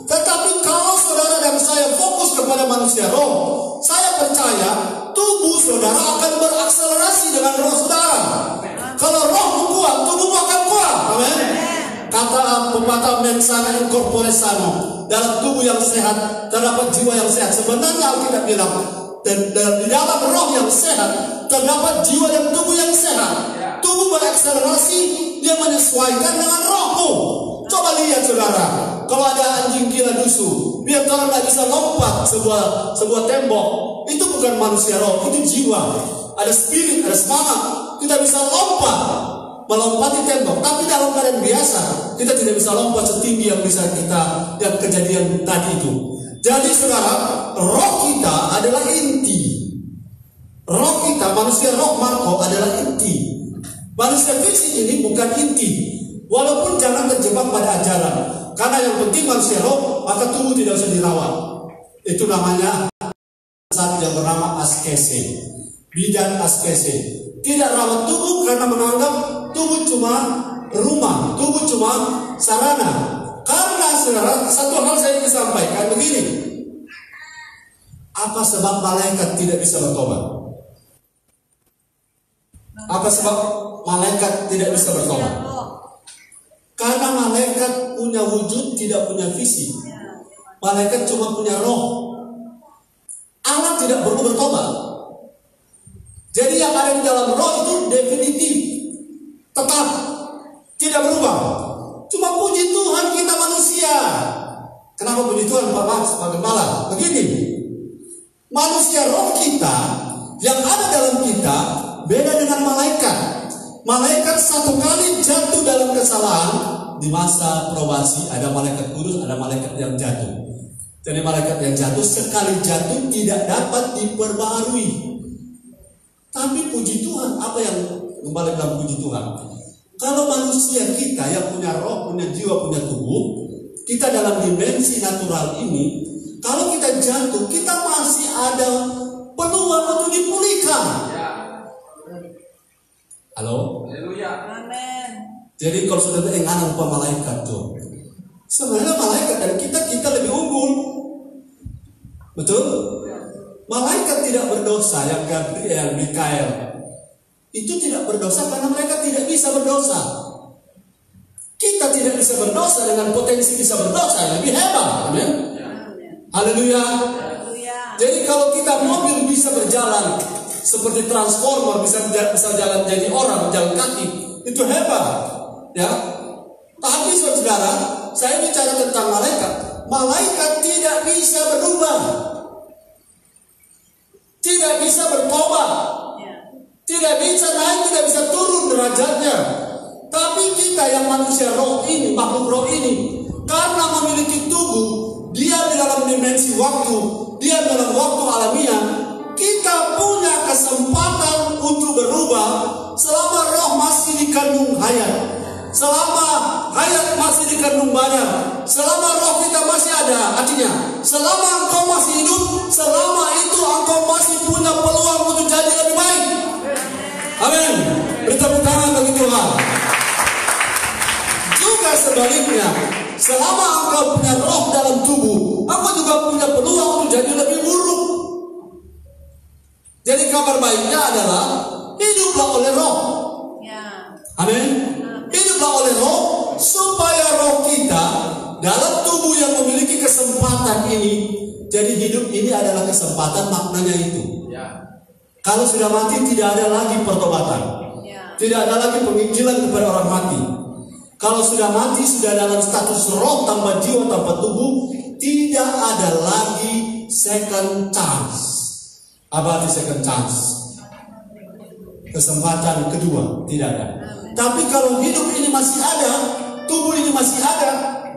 Tetapi kalau saudara dan saya fokus kepada manusia roh, saya percaya tubuh saudara akan berakselerasi dengan roh saudara. Kalau rohmu kuat, tubuhmu akan kuat. Amin. Kata pepatah mens sana in corpore sano, dalam tubuh yang sehat terdapat jiwa yang sehat. Sebenarnya Alkitab bilang di dalam roh yang sehat terdapat jiwa dan tubuh yang sehat. Tubuh berakselerasi, dia menyesuaikan dengan rohmu. Coba lihat saudara, kalau ada anjing gila dusu, biar orang tidak bisa lompat sebuah tembok, itu bukan manusia roh, itu jiwa. Ada spirit, ada semangat, kita bisa lompat, melompati tembok. Tapi dalam keadaan biasa, kita tidak bisa lompat setinggi yang bisa yang kejadian tadi itu. Jadi saudara, roh kita adalah inti. Roh kita, manusia roh Marko adalah inti. Manusia fisik ini bukan inti. Walaupun jangan terjebak pada ajaran. Karena yang penting manusia roh, maka tubuh tidak usah dirawat. Itu namanya saat yang bernama askese. Bidan askese. Tidak rawat tubuh karena menganggap tubuh cuma rumah, tubuh cuma sarana. Karena saudara, satu hal saya ingin sampaikan begini. Apa sebab malaikat tidak bisa bertobat? Apa sebab malaikat tidak bisa bertobat? Karena malaikat punya wujud, tidak punya fisik. Malaikat cuma punya roh. Allah tidak perlu bertobat. Jadi yang ada di dalam roh itu definitif, tetap, tidak berubah. Cuma puji Tuhan kita manusia. Kenapa puji Tuhan Pak Max, Pak Gembala? Begini, manusia roh kita yang ada dalam kita beda dengan malaikat. Malaikat satu kali jatuh dalam kesalahan, di masa probasi ada malaikat kudus, ada malaikat yang jatuh. Jadi malaikat yang jatuh sekali jatuh tidak dapat diperbaharui. Tapi puji Tuhan, apa yang kembali dalam puji Tuhan? Kalau manusia kita yang punya roh, punya jiwa, punya tubuh, kita dalam dimensi natural ini, kalau kita jatuh, kita masih ada peluang untuk dipulihkan. Halo? Amin. Jadi kalau sudah ada lupa malaikat tuh, sebenarnya malaikat dan kita lebih unggul, betul? Malaikat tidak berdosa, yang Gabriel, Mikael itu tidak berdosa karena mereka tidak bisa berdosa. Kita tidak bisa berdosa dengan potensi bisa berdosa yang lebih hebat, amin. Haleluya. Jadi kalau kita mobil bisa berjalan seperti transformer, bisa jalan jadi orang, jalan kaki, itu hebat, ya. Tapi saudara, saya bicara tentang malaikat. Malaikat tidak bisa berubah, tidak bisa bertobat, tidak bisa naik, tidak bisa turun derajatnya. Tapi kita yang manusia roh ini, makhluk roh ini, karena memiliki tubuh, dia di dalam dimensi waktu, dia dalam waktu alamiah, kita punya kesempatan untuk berubah selama roh masih dikandung hayat, selama hayat masih dikandung badan, selama roh kita masih ada. Artinya, selama engkau masih hidup, selama itu engkau masih punya peluang untuk jadi lebih baik. Amin. Beri tepuk tangan bagi Tuhan. Juga sebaliknya, selama engkau punya roh dalam tubuh, engkau juga punya peluang untuk jadi lebih buruk. Jadi kabar baiknya adalah hiduplah oleh roh. Amin. Hiduplah oleh roh supaya roh kita dalam tubuh yang memiliki kesempatan ini. Jadi hidup ini adalah kesempatan, maknanya itu. Kalau sudah mati tidak ada lagi pertobatan, tidak ada lagi penginjilan kepada orang mati. Kalau sudah mati, sudah dalam status roh tanpa jiwa, tanpa tubuh, tidak ada lagi second chance. Apa arti second chance? Kesempatan kedua, tidak ada. Tapi kalau hidup ini masih ada, tubuh ini masih ada,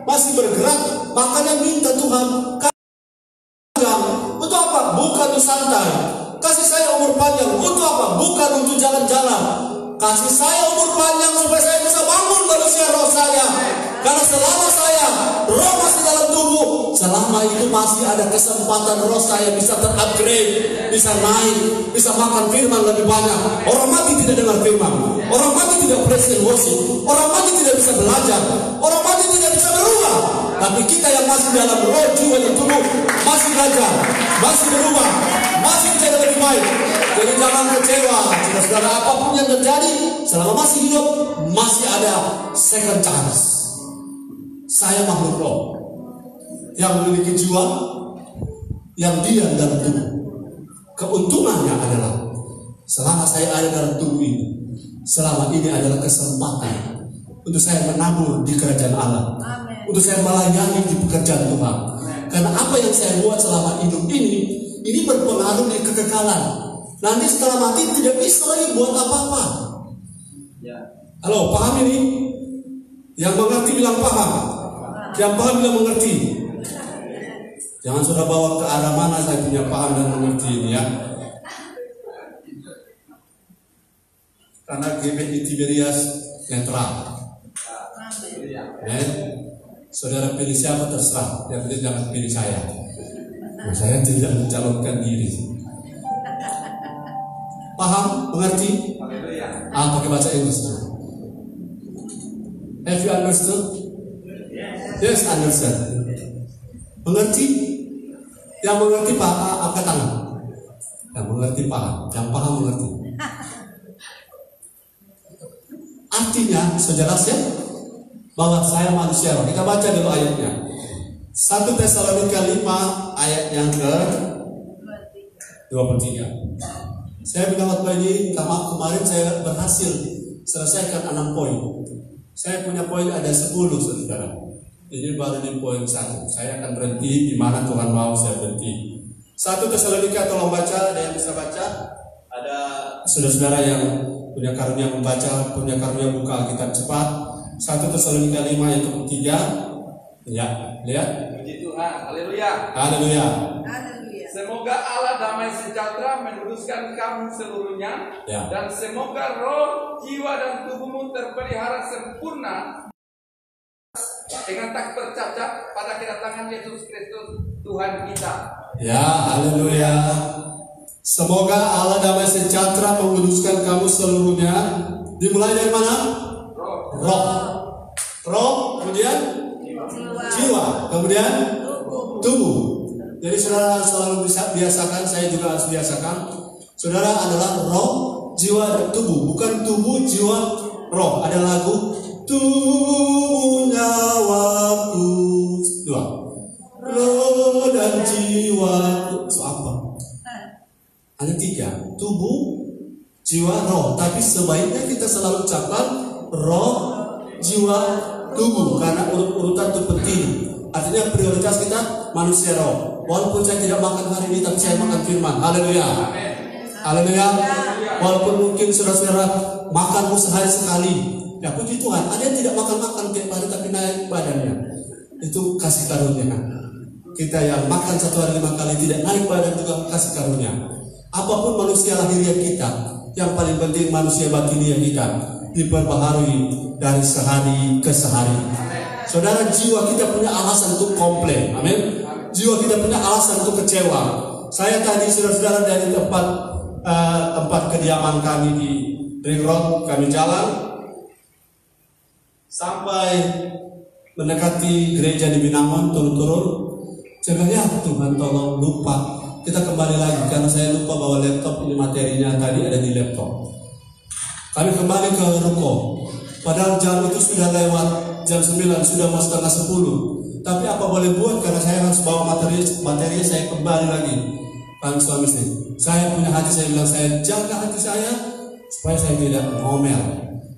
masih bergerak, makanya minta Tuhan, untuk apa? Bukan untuk santai. Kasih saya umur panjang, untuk apa? Bukan untuk jalan-jalan. Kasih saya umur panjang supaya saya bisa bangun manusia roh saya. Karena selama saya roh masih dalam tubuh, selama itu masih ada kesempatan roh saya bisa terupgrade, bisa naik, bisa makan firman lebih banyak. Orang mati tidak dengar firman, orang mati tidak present worship, orang mati tidak bisa belajar, orang mati tidak bisa berubah. Tapi kita yang masih dalam roh, jiwa dan tubuh masih belajar, masih berubah, masih menjadi lebih baik. Jadi jangan kecewa, saudara, apapun yang terjadi, selama masih hidup, masih ada second chance. Saya makhluk roh yang memiliki jiwa, yang diam dalam tubuh. Keuntungannya adalah selama saya ada dalam tubuh ini, selama ini adalah kesempatan untuk saya menabur di kerajaan Allah. Amen. Untuk saya melayani di pekerjaan Tuhan. Karena apa yang saya buat selama hidup ini berpengaruh di kekekalan. Nanti setelah mati tidak bisa lagi buat apa-apa. Halo, paham ini? Yang mengerti bilang paham. Yang paham bilang mengerti. Jangan sudah bawa ke arah mana saya punya paham dan mengerti ini ya. Karena GBI Tiberias netral. Saudara pilih siapa terserah. Yang penting jangan pilih saya. Nah, saya tidak mencalonkan diri. Paham? Mengerti? Pakai bahasa Inggris. Have you understood? Yes, understand. Mengerti? Yang mengerti paham, angkat tangan. Yang mengerti paham, yang paham mengerti. Artinya, saudara saya, bahwa saya manusia. Kita baca dulu ayatnya. 1 Tesalonika 5 ayat yang ke 23. Saya bilang waktu ini, kemarin saya berhasil selesaikan 6 poin. Saya punya poin ada 10, saudara. Ini baru di poin 1. Saya akan berhenti di mana Tuhan mau saya berhenti. 1 Tesalonika, tolong baca. Ada yang bisa baca? Ada saudara-saudara yang punya karunia membaca, punya karunia buka Alkitab cepat. 1 Tesalonika 5 ayat 3. Ya, lihat. Puji Tuhan, haleluya. Haleluya. Semoga Allah damai sejahtera meneruskan kamu seluruhnya, dan semoga roh, jiwa dan tubuhmu terpelihara sempurna dengan tak bercacat pada kedatangan Yesus Kristus Tuhan kita. Ya, haleluya. Semoga Allah damai sejahtera menguduskan kamu seluruhnya. Dimulai dari mana? Roh, kemudian jiwa, kemudian tubuh. Jadi saudara selalu biasakan, saya juga harus biasakan. Saudara adalah roh, jiwa, dan tubuh. Bukan tubuh, jiwa, roh. Ada lagu tubuhnya waktu. Dua. roh dan jiwa. So apa? Ada 3, tubuh, jiwa, roh. Tapi sebaiknya kita selalu ucapkan roh, jiwa, tubuh, karena urutan itu penting. Artinya prioritas kita manusia roh. Walaupun saya tidak makan hari ini, tapi saya makan firman. Haleluya. Haleluya. Walaupun mungkin saudara-saudara makan sehari sekali, ya puji Tuhan. Ada yang tidak makan tiap hari tapi naik badannya. Itu kasih karunia. Kita yang makan 1 hari 5 kali tidak naik badan juga kasih karunia. Apapun manusia lahiriah kita, yang paling penting manusia batiniah kita diperbaharui dari sehari ke sehari. Saudara, jiwa kita punya alasan untuk komplain. Amin. Jiwa kita punya alasan untuk kecewa. Saya tadi saudara-saudara dari tempat kediaman kami di Ring Road, kami jalan sampai mendekati gereja di Binangun, turun-turun. Saya bilang, ya Tuhan tolong lupa. Kita kembali lagi karena saya lupa bawa laptop, ini materinya tadi ada di laptop. Kami kembali ke ruko. Padahal jam itu sudah lewat jam 9, sudah mau setengah 10. Tapi apa boleh buat karena saya harus bawa materi saya kembali lagi. Kan suami istri. Saya punya hati, saya bilang saya jaga hati saya supaya saya tidak ngomel,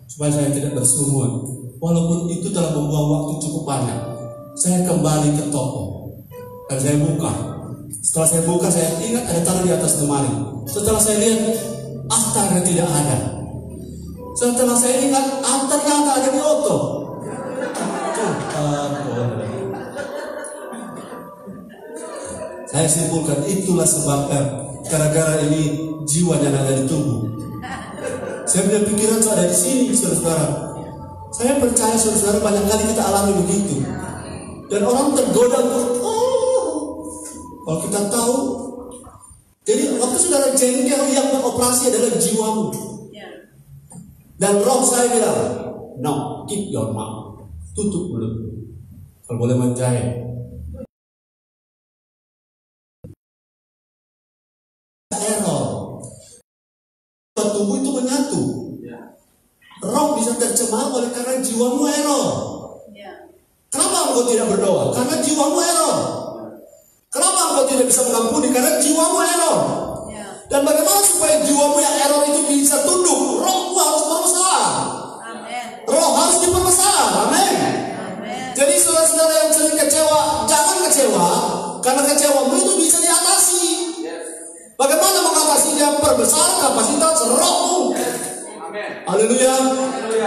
supaya saya tidak bersungut. Walaupun itu telah membuang waktu cukup banyak. Saya kembali ke toko dan saya buka. Setelah saya buka, saya ingat ada taruh di atas lemari. Setelah saya lihat, aftarnya tidak ada. Setelah saya ingat, aftarnya ada di auto. Saya simpulkan itulah sebabnya gara-gara ini jiwanya ada di tubuh. Saya punya pikiran ada di sini, saudara-saudara. Saya percaya saudara-saudara banyak kali kita alami begitu. Dan orang tergoda untuk kalau kita tahu. Jadi waktu saudara jengkel, yang beroperasi adalah jiwamu. Dan roh saya bilang, no, keep your mouth. Tutup mulut. Kalau boleh menjahit. Error. Tubuh itu menyatu. Roh bisa tercemar oleh karena jiwamu error. Kenapa engkau tidak berdoa? Karena jiwamu error. Kenapa engkau tidak bisa mengampuni? Karena jiwamu error. Dan bagaimana supaya jiwamu yang error itu bisa tunduk? Rohmu harus berbesar. Roh harus diperbesar. Amin. Jadi saudara-saudara yang sering kecewa, jangan kecewa. Karena kecewamu itu bisa diatasi. Bagaimana mengatasinya? Perbesar kapasitas rohmu. Haleluya.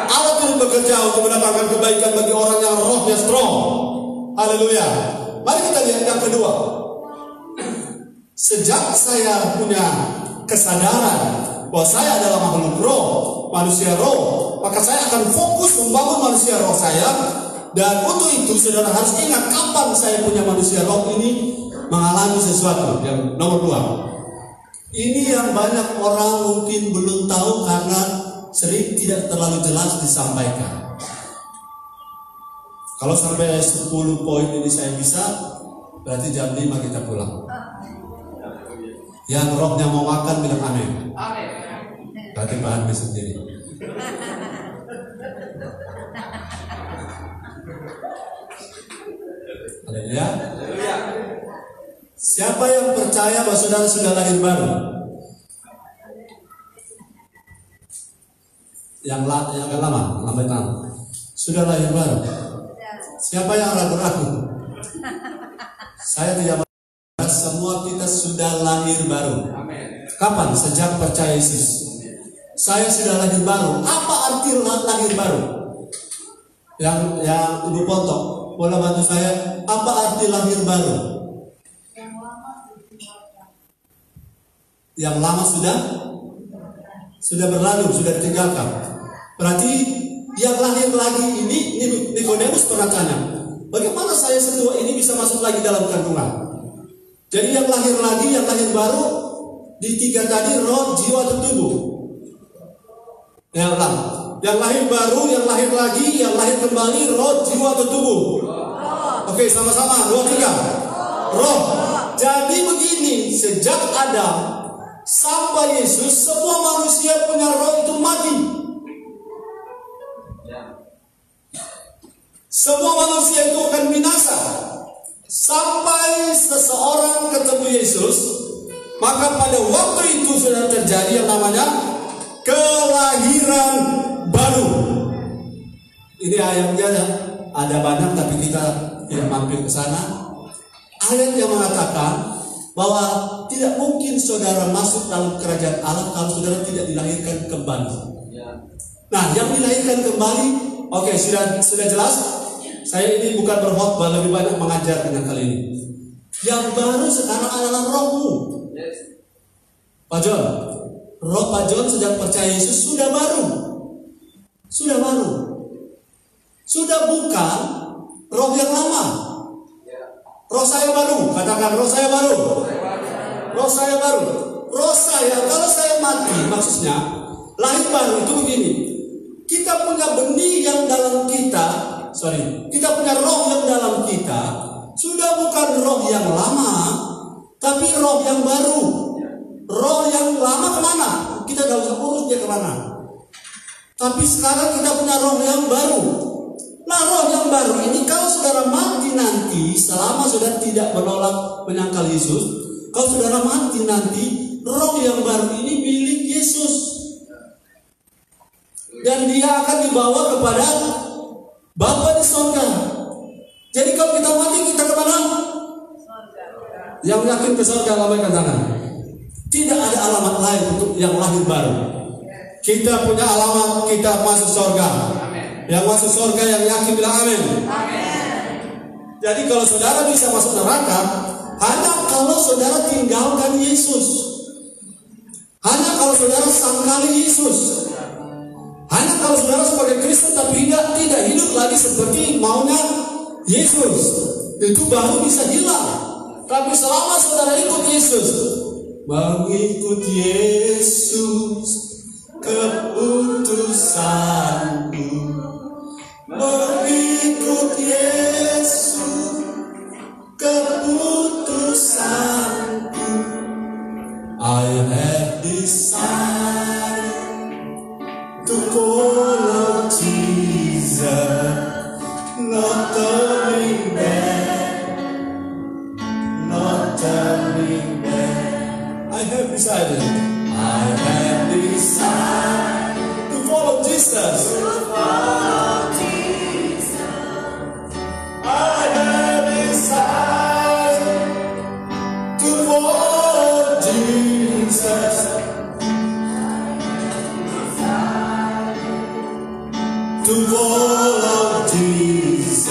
Allah turut bekerja untuk mendatangkan kebaikan bagi orang yang rohnya strong. Haleluya. Mari kita lihat yang kedua. Sejak saya punya kesadaran bahwa saya adalah makhluk roh, manusia roh, maka saya akan fokus membangun manusia roh saya. Dan untuk itu saudara harus ingat kapan saya punya manusia roh ini mengalami sesuatu. Yang nomor 2, ini yang banyak orang mungkin belum tahu karena sering tidak terlalu jelas disampaikan. Kalau sampai 10 poin ini saya bisa, berarti jam 5 kita pulang. Yang rohnya mau makan bilang amin. Berarti bahan bisa sendiri. Haleluya. Siapa yang percaya bahwa saudara sudah lahir baru? Yang agak lama, lambat sudah lahir baru. Siapa yang ragu-ragu? Saya tidak. Semua kita sudah lahir baru. Kapan? Sejak percaya Yesus. Saya sudah lahir baru. Apa arti lahir baru? Yang Ibu Pontok, boleh bantu saya? Apa arti lahir baru? Yang lama sudah berlalu, sudah ditinggalkan. Berarti yang lahir lagi ini Nikodemus pernah tanya, bagaimana saya setua ini bisa masuk lagi dalam kandungan? Jadi yang lahir lagi, yang lahir baru di 3 tadi, roh, jiwa, dan tubuh. Yang lahir baru, yang lahir lagi, yang lahir kembali, roh, jiwa, dan tubuh. Oke, sama-sama, 2, 3. Roh. Jadi begini, sejak Adam sampai Yesus, semua manusia punya roh itu mati. Semua manusia itu akan binasa. Sampai seseorang ketemu Yesus, maka pada waktu itu sudah terjadi yang namanya kelahiran baru. Ini ayatnya ada banyak, tapi kita tidak mampir ke sana. Ayat yang mengatakan bahwa tidak mungkin saudara masuk dalam kerajaan Allah kalau saudara tidak dilahirkan kembali. Nah, yang dilahirkan kembali, oke, sudah jelas. Saya ini bukan berkhotbah, lebih banyak mengajarkan kali ini. Yang baru sekarang adalah rohmu. Pak John, roh Pak John sedang percaya Yesus sudah baru. Sudah baru. Sudah bukan roh yang lama. Roh saya baru, katakan roh saya baru. Roh saya baru. Roh saya, kalau saya mati, maksudnya lahir baru itu begini. Kita punya benih yang dalam kita punya roh yang dalam kita. Sudah bukan roh yang lama, tapi roh yang baru. Roh yang lama kemana? Kita gak usah urus dia kemana. Tapi sekarang kita punya roh yang baru. Nah, roh yang baru ini kalau saudara mati nanti, selama saudara tidak menolak menyangkal Yesus, kalau saudara mati nanti, roh yang baru ini milik Yesus. Dan dia akan dibawa kepada Bapa di surga. Jadi kalau kita mati, kita kemana? Yang yakin ke surga, lambaikan tangan. Tidak ada alamat lain untuk yang lahir baru. Kita punya alamat, kita masuk surga. Yang masuk surga yang yakin bilang amin. Jadi kalau saudara bisa masuk neraka, hanya kalau saudara tinggalkan Yesus. Hanya kalau saudara sangkali Yesus. Hanya kalau saudara sebagai Kristen tapi tidak hidup lagi seperti maunya Yesus, itu baru bisa hilang. Tapi selama saudara ikut Yesus, mengikut Yesus keputusanku, mengikut Yesus keputusanku, I have decided to follow Jesus, not turning back, not turning back. I have decided to follow Jesus. I have decided to follow Jesus. To follow Jesus,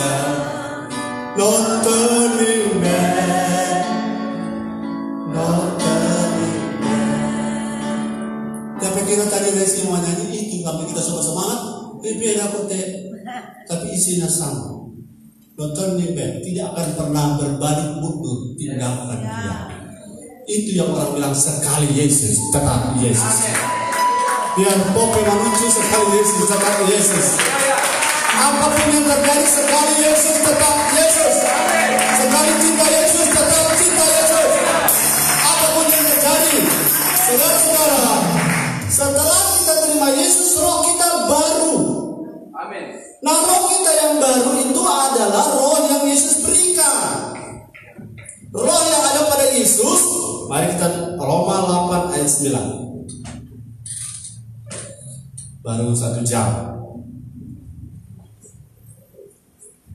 not turning back, not turning back. Tapi kita tadi Resi mau nyanyi itu, tapi kita sama-sama berbeda kote, tapi isinya sama. Not turning back, tidak akan pernah berbalik mundur, tinggalkan dia. Itu yang orang bilang sekali Yesus, tetap Yesus. Biar Pope menuju sekali Yesus, tetap Yesus. Apapun yang terjadi sekali Yesus, tetap Yesus. Sekali cinta Yesus, tetap cinta Yesus. Apapun yang terjadi, saudara-saudara, setelah kita terima Yesus, roh kita baru. Amin. Nah, roh kita yang baru itu adalah roh yang Yesus berikan. Roh yang ada pada Yesus. Mari kita Roma 8 ayat 9. Baru 1 jam.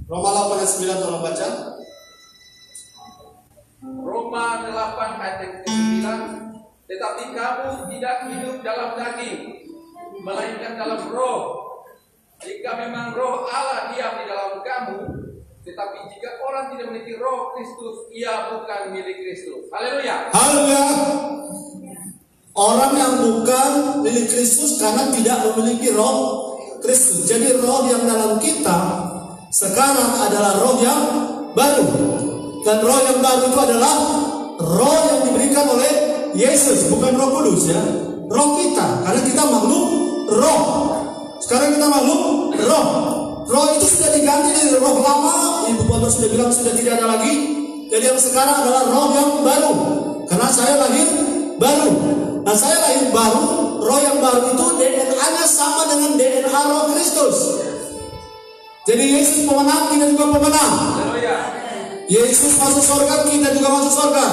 Roma 8 ayat 9, tolong baca. Roma 8 ayat 9. Tetapi kamu tidak hidup dalam daging, melainkan dalam roh. Jika memang roh Allah diam di dalam kamu, tetapi jika orang tidak memiliki roh Kristus, ia bukan milik Kristus. Haleluya. Haleluya. Orang yang bukan milik Kristus karena tidak memiliki roh Kristus. Jadi roh yang dalam kita sekarang adalah roh yang baru. Dan roh yang baru itu adalah roh yang diberikan oleh Yesus, bukan Roh Kudus ya. Roh kita, karena kita makhluk roh. Sekarang kita makhluk roh. Roh itu sudah diganti dari roh lama. Ibu Bapak sudah bilang sudah tidak ada lagi. Jadi yang sekarang adalah roh yang baru. Karena saya lahir baru. Nah, saya lahir baru, roh yang baru itu DNA-nya sama dengan DNA roh Kristus. Jadi Yesus pemenang, kita juga pemenang. Yesus masuk surga, kita juga masuk surga.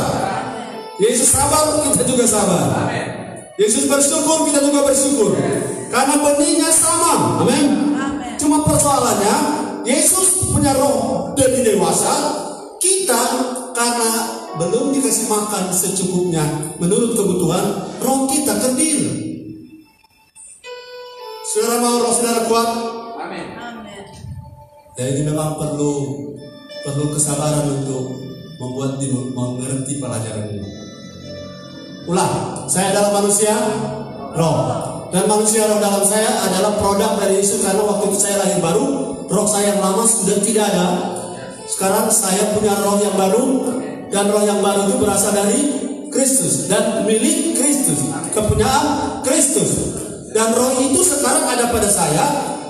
Yesus sabar, kita juga sabar. Yesus bersyukur, kita juga bersyukur. Karena benihnya sama. Amin. Cuma persoalannya, Yesus punya roh dari dewasa, kita karena belum dikasih makan secukupnya menurut kebutuhan, roh kita kerdil. Saudara mau roh saudara kuat? Amin. Jadi memang perlu kesabaran untuk membuat mengerti pelajaran ini. Ulang, saya adalah manusia roh, dan manusia roh dalam saya adalah produk dari Yesus. Karena waktu itu saya lahir baru, roh saya yang lama sudah tidak ada. Sekarang saya punya roh yang baru, dan roh yang baru itu berasal dari Kristus dan milik Kristus, kepunyaan Kristus. Dan roh itu sekarang ada pada saya,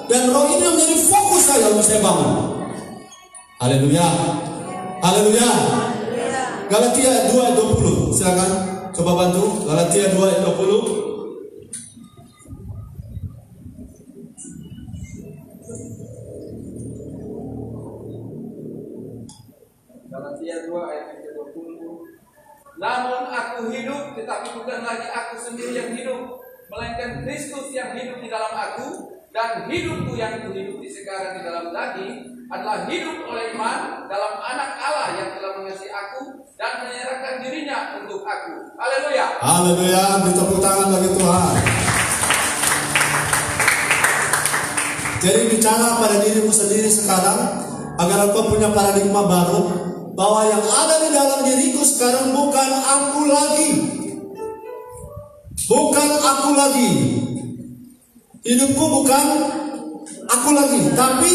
dan roh ini menjadi fokus saya untuk saya bangun. Haleluya, haleluya. Galatia 2:20, silakan coba bantu. Galatia 2:20. Galatia 2 ayat 20. Namun aku hidup, tetapi bukan lagi aku sendiri yang hidup, melainkan Kristus yang hidup di dalam aku. Dan hidupku yang kuhidupi sekarang di dalam daging adalah hidup oleh iman dalam anak Allah yang telah mengasihi aku dan menyerahkan dirinya untuk aku. Haleluya. Haleluya, beri tepuk tangan bagi Tuhan. Jadi bicara pada dirimu sendiri sekarang, agar engkau punya paradigma baru, bahwa yang ada di dalam diriku sekarang bukan aku lagi. Bukan aku lagi. Hidupku bukan aku lagi, tapi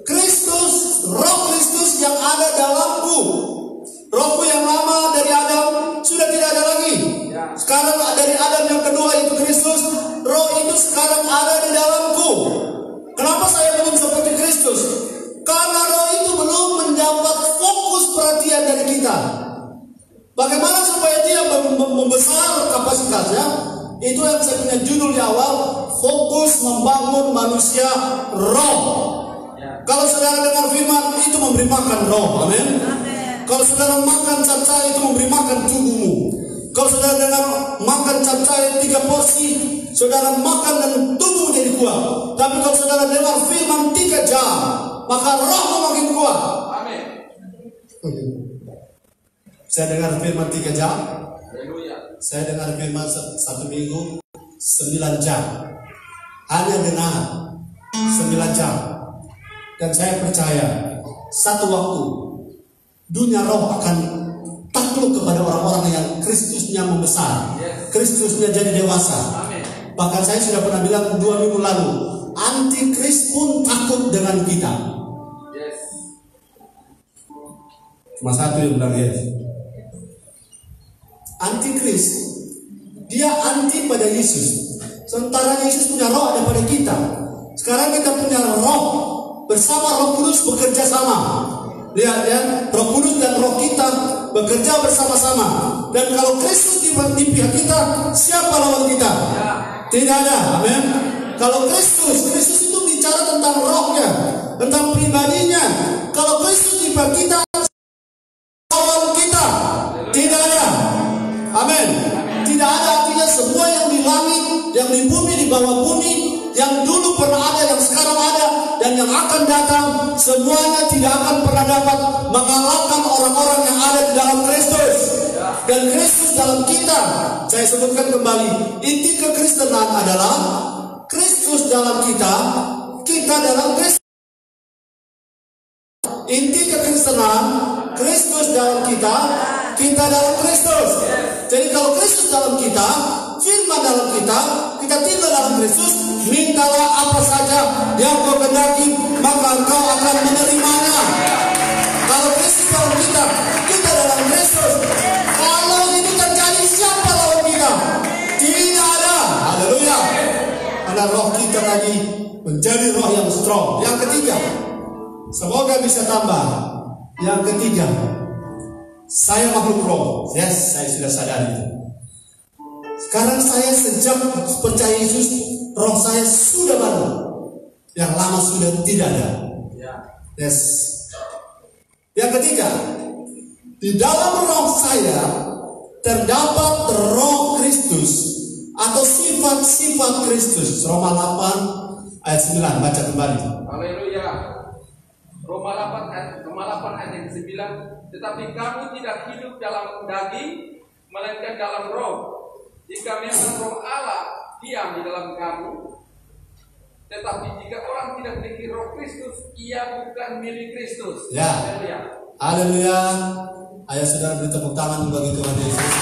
Kristus, roh Kristus yang ada dalamku. Rohku yang lama dari Adam sudah tidak ada lagi. Sekarang dari Adam yang kedua itu Kristus, roh itu sekarang ada di dalamku. Kenapa saya belum seperti Kristus? Karena roh itu belum mendapat fokus perhatian dari kita. Bagaimana supaya dia membesar kapasitasnya? Itu yang saya punya judul di awal, fokus membangun manusia roh. Kalau saudara dengar firman, itu memberi makan roh. Amin. Kalau saudara makan capcay, itu memberi makan tubuhmu. Kalau saudara dengar makan capcay 3 porsi, saudara makan dan tubuh jadi kuat. Tapi kalau saudara dengar firman 3 jam, maka rohmu makin kuat. Amin. Saya dengar firman 3 jam. Haleluya. Saya dengar firman 1 minggu 9 jam. Hanya dengar 9 jam. Dan saya percaya satu waktu dunia roh akan takluk kepada orang-orang yang Kristusnya membesar, Kristusnya jadi dewasa. Amin. Bahkan saya sudah pernah bilang 2 minggu lalu, antikris pun takut dengan kita. Yes. Cuma satu yang bilang yes. Antikris, dia anti pada Yesus. Sementara Yesus punya roh ada pada kita. Sekarang kita punya roh bersama Roh Kudus bekerja sama. Lihat ya, Roh Kudus dan roh kita bekerja bersama-sama. Dan kalau Kristus di pihak kita, siapa lawan kita? Tidak ada. Amin. Kalau Kristus itu bicara tentang rohnya, tentang pribadinya. Kalau Kristus di pihak kita, lawan kita tidak ada. Amin. Tidak ada, artinya semua yang di langit, yang di bumi, di bawah bumi, yang dulu pernah ada, yang sekarang ada, dan yang akan datang, semuanya tidak akan pernah dapat mengalahkan orang-orang yang ada di dalam Kristus. Dan Kristus dalam kita, saya sebutkan kembali, inti kekristenan adalah Kristus dalam kita, kita dalam Kristus. Inti kekristenan, Kristus dalam kita, kita dalam Kristus. Jadi kalau Kristus dalam kita, firman dalam kita, kita tinggal dalam Kristus, mintalah apa saja yang kau kehendaki, maka engkau akan menerimanya. Kalau Kristus dalam kita, kita dalam Kristus. Kalau itu terjadi, siapa lawan kita? Tidak ada. Haleluya. Karena roh kita tadi menjadi roh yang strong. Yang ketiga, semoga bisa tambah. Yang ketiga, saya makhluk roh. Yes, saya sudah sadar itu. Sekarang saya sejak percaya Yesus, roh saya sudah baru. Yang lama sudah tidak ada. Yes. Yang ketiga, ketiga, di dalam roh saya terdapat roh Kristus atau sifat-sifat Kristus. Roma 8 ayat 9, baca kembali. Haleluya. Roma 8 ayat yang 9. Tetapi kamu tidak hidup dalam daging, melainkan dalam roh. Jika memang roh Allah diam di dalam kamu. Tetapi jika orang tidak memiliki roh Kristus, ia bukan milik Kristus. Ya. Haleluya. Haleluya. Ayo saudara beri tepuk tangan bagi Tuhan Yesus.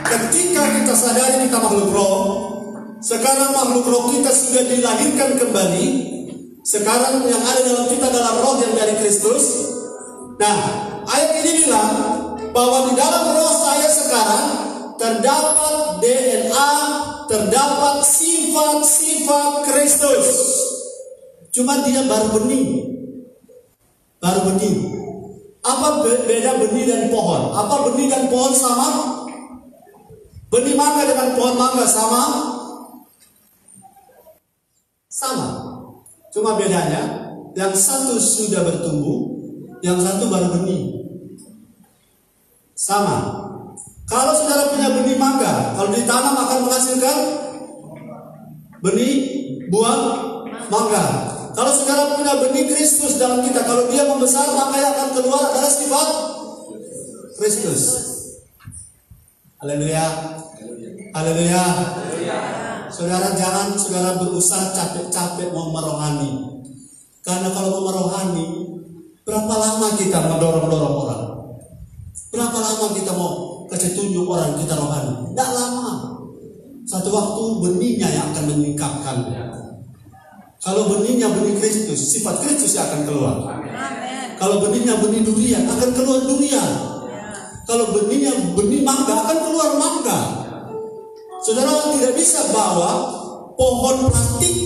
Ketika kita sadari kita makhluk roh, sekarang makhluk roh kita sudah dilahirkan kembali. Sekarang yang ada dalam kita adalah roh yang dari Kristus. Nah, ayat ini bilang bahwa di dalam roh saya sekarang terdapat DNA, terdapat sifat-sifat Kristus. Cuma dia baru benih. Baru benih. Apa beda benih dan pohon? Apa benih dan pohon sama? Benih mangga dengan pohon mangga sama? Sama. Cuma bedanya, yang satu sudah bertumbuh, yang satu baru benih. Sama. Kalau saudara punya benih mangga, kalau ditanam akan menghasilkan benih buah mangga. Kalau saudara punya benih Kristus dalam kita, kalau dia membesar, maka yang akan keluar adalah sifat Kristus. Haleluya. Haleluya. Saudara, jangan saudara berusaha capek-capek mau merohani. Karena kalau mau merohani, berapa lama kita mendorong-dorong orang? Berapa lama kita mau kasih tunjuk orang kita rohani? Tidak lama. Satu waktu benihnya yang akan menyingkapkan. Kalau benihnya benih Kristus, sifat Kristus yang akan keluar. Amin. Kalau benihnya benih durian, akan keluar durian. Kalau benihnya benih mangga, akan keluar mangga. Saudara tidak bisa bawa pohon plastik,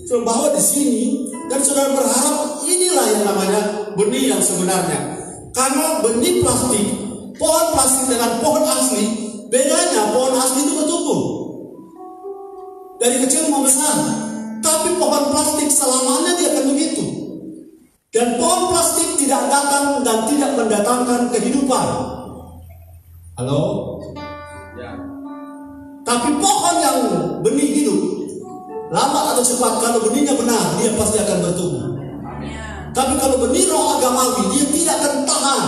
bawa di sini, dan saudara berharap inilah yang namanya benih yang sebenarnya. Karena benih plastik, pohon plastik dengan pohon asli, bedanya pohon asli itu bertumbuh dari kecil mau besar. Tapi pohon plastik selamanya dia akan begitu. Dan pohon plastik tidak datang dan tidak mendatangkan kehidupan. Halo? Ya. Tapi pohon yang benih hidup, lambat atau cepat, kalau benihnya benar, dia pasti akan bertumbuh. Tapi kalau benih roh agamawi, dia tidak akan tahan.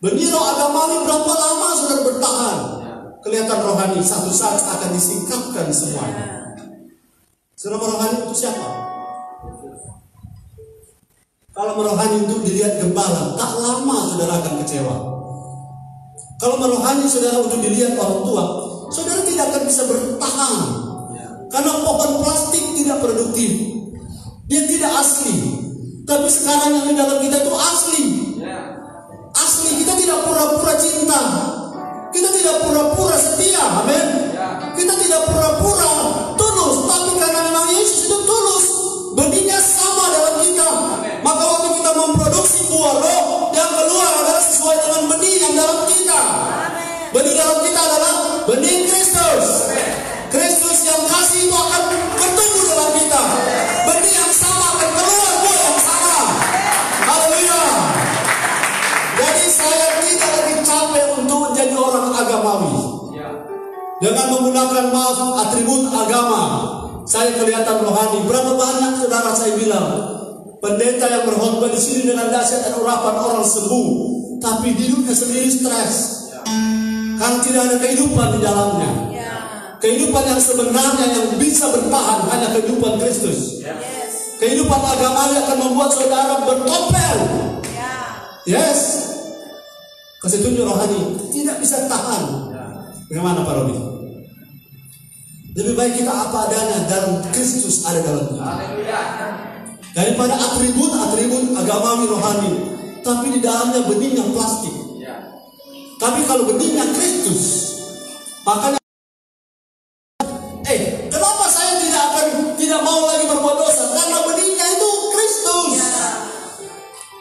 Benih roh agamawi berapa lama sudah bertahan? Kelihatan rohani, satu saat akan disingkapkan semuanya. Saudara, merohani untuk siapa? Kalau merohani untuk dilihat gembala, tak lama saudara akan kecewa. Kalau merohani saudara untuk dilihat orang tua, saudara tidak akan bisa bertahan. Karena pohon plastik tidak produktif. Dia tidak asli. Tapi sekarang yang di dalam kita itu asli. Asli, kita tidak pura-pura cinta. Kita tidak pura-pura setia. Amin. Kita tidak pura-pura tulus. Tapi karena memang Yesus itu tulus, benihnya sama dalam kita. Maka waktu kita memproduksi buah roh, yang keluar adalah sesuai dengan benih yang dalam kita. Benih dalam kita adalah benih Kristus. Kristus yang kasih itu akan bertumbuh dalam kita. Benih yang sama akan keluar buah yang sama. Haleluya. Jadi saya tidak lagi capek untuk menjadi orang agamawi. Dengan menggunakan atribut agama, saya kelihatan rohani. Berapa banyak saudara saya bilang, pendeta yang berkhotbah di sini dengan dahsyat dan urapan orang sembuh, tapi hidupnya sendiri stres. Karena tidak ada kehidupan di dalamnya. Kehidupan yang sebenarnya yang bisa bertahan hanya kehidupan Kristus. Kehidupan agama akan membuat saudara bertopel. Yes. Kasih tunjuk rohani tidak bisa tahan. Bagaimana Pak Robi? Lebih baik kita apa adanya dan Kristus ada dalam kita. Daripada atribut agamawi rohani, tapi di dalamnya benihnya plastik. Tapi kalau benihnya Kristus, makanya kenapa saya tidak mau lagi berbuat dosa? Karena benihnya itu Kristus.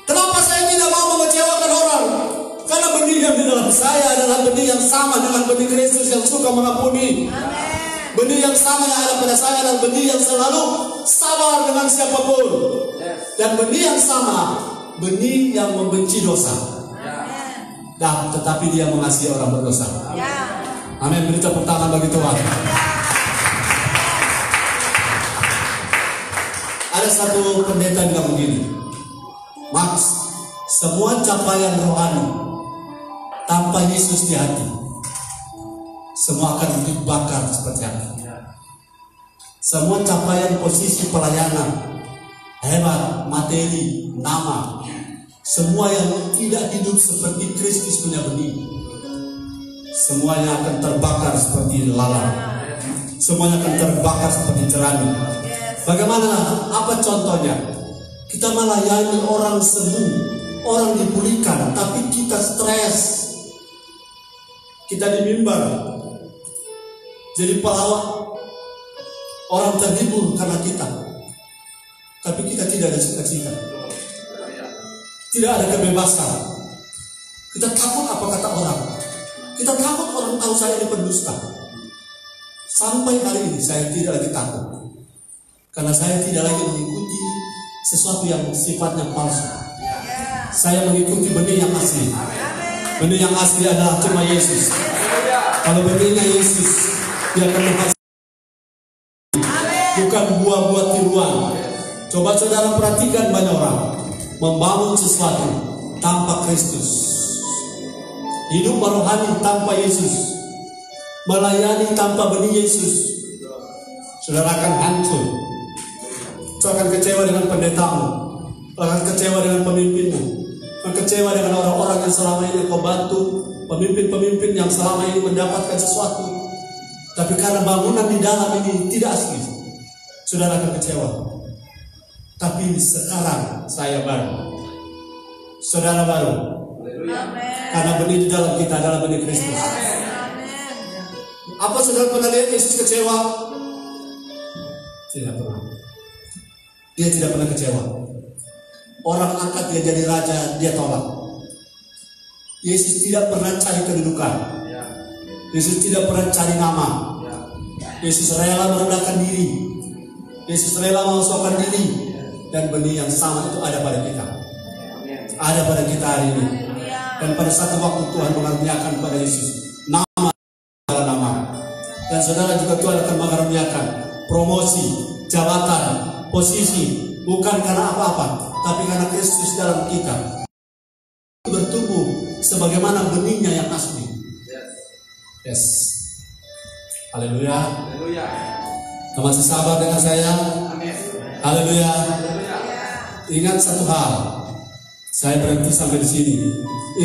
Kenapa saya tidak mau mengecewakan orang? Karena benih yang di dalam saya adalah benih yang sama dengan benih Kristus yang suka mengampuni. Benih yang sama yang ada pada saya adalah benih yang selalu sabar dengan siapapun. Dan benih yang sama, benih yang membenci dosa. Dan tetapi dia mengasihi orang berdosa. Amin. Beri tepuk tangan bagi Tuhan. Ada satu pendeta bilang begini, Max, semua capaian rohani tanpa Yesus di hati, semua akan dibakar seperti api. Semua capaian posisi pelayanan, hebat, materi, nama, semua yang tidak hidup seperti Kristus punya benih, semuanya akan terbakar seperti lalat. Semuanya akan terbakar seperti jerami. Bagaimana? Apa contohnya? Kita melayani orang sembuh, orang dipulihkan, tapi kita stres. Kita di mimbar jadi pelawak, orang terhibur karena kita, tapi kita tidak ada cita-cita, tidak ada kebebasan. Kita takut apa kata orang, kita takut orang tahu saya ini pendusta. Sampai hari ini saya tidak lagi takut, karena saya tidak lagi mengikuti sesuatu yang sifatnya palsu. Saya mengikuti benih yang asli. Benih yang asli adalah cuma Yesus. Kalau benihnya Yesus, dia akan menghasilkan, bukan buah-buah tiruan. Coba saudara perhatikan, banyak orang membangun sesuatu tanpa Kristus, hidup rohani tanpa Yesus, melayani tanpa benih Yesus. Saudara akan hancur. Saudara akan kecewa dengan pendetamu, akan kecewa dengan pemimpinmu, akan kecewa dengan orang-orang yang selama ini kau bantu, pemimpin-pemimpin yang selama ini mendapatkan sesuatu, tapi karena bangunan di dalam ini tidak asli, saudara akan kecewa. Tapi sekarang saya baru, saudara baru, karena benih di dalam kita adalah benih Kristus. Apa saudara pernah lihat Yesus kecewa? Tidak pernah. Dia tidak pernah kecewa. Orang angkat dia jadi raja, dia tolak. Yesus tidak pernah cari kedudukan. Yesus tidak pernah cari nama. Yesus rela merendahkan diri. Yesus rela mengosongkan diri. Dan benih yang sama itu ada pada kita. Ada pada kita hari ini. Dan pada satu waktu Tuhan mengaruniakan pada Yesus nama adalah nama. Dan saudara juga Tuhan akan mengaruniakan promosi, jabatan, posisi, bukan karena apa-apa, tapi karena Kristus dalam kita bertumbuh sebagaimana benihnya yang asli. Yes. Haleluya. Kamu masih sabar dengan saya? Haleluya. Ingat satu hal, saya berhenti sampai di sini.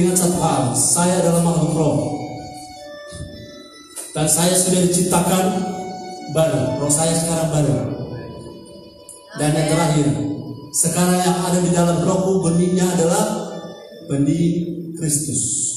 Ingat satu hal, saya adalah makhluk roh, dan saya sudah diciptakan baru. Roh saya sekarang baru. Dan yang terakhir, sekarang yang ada di dalam rohku benihnya adalah benih Kristus.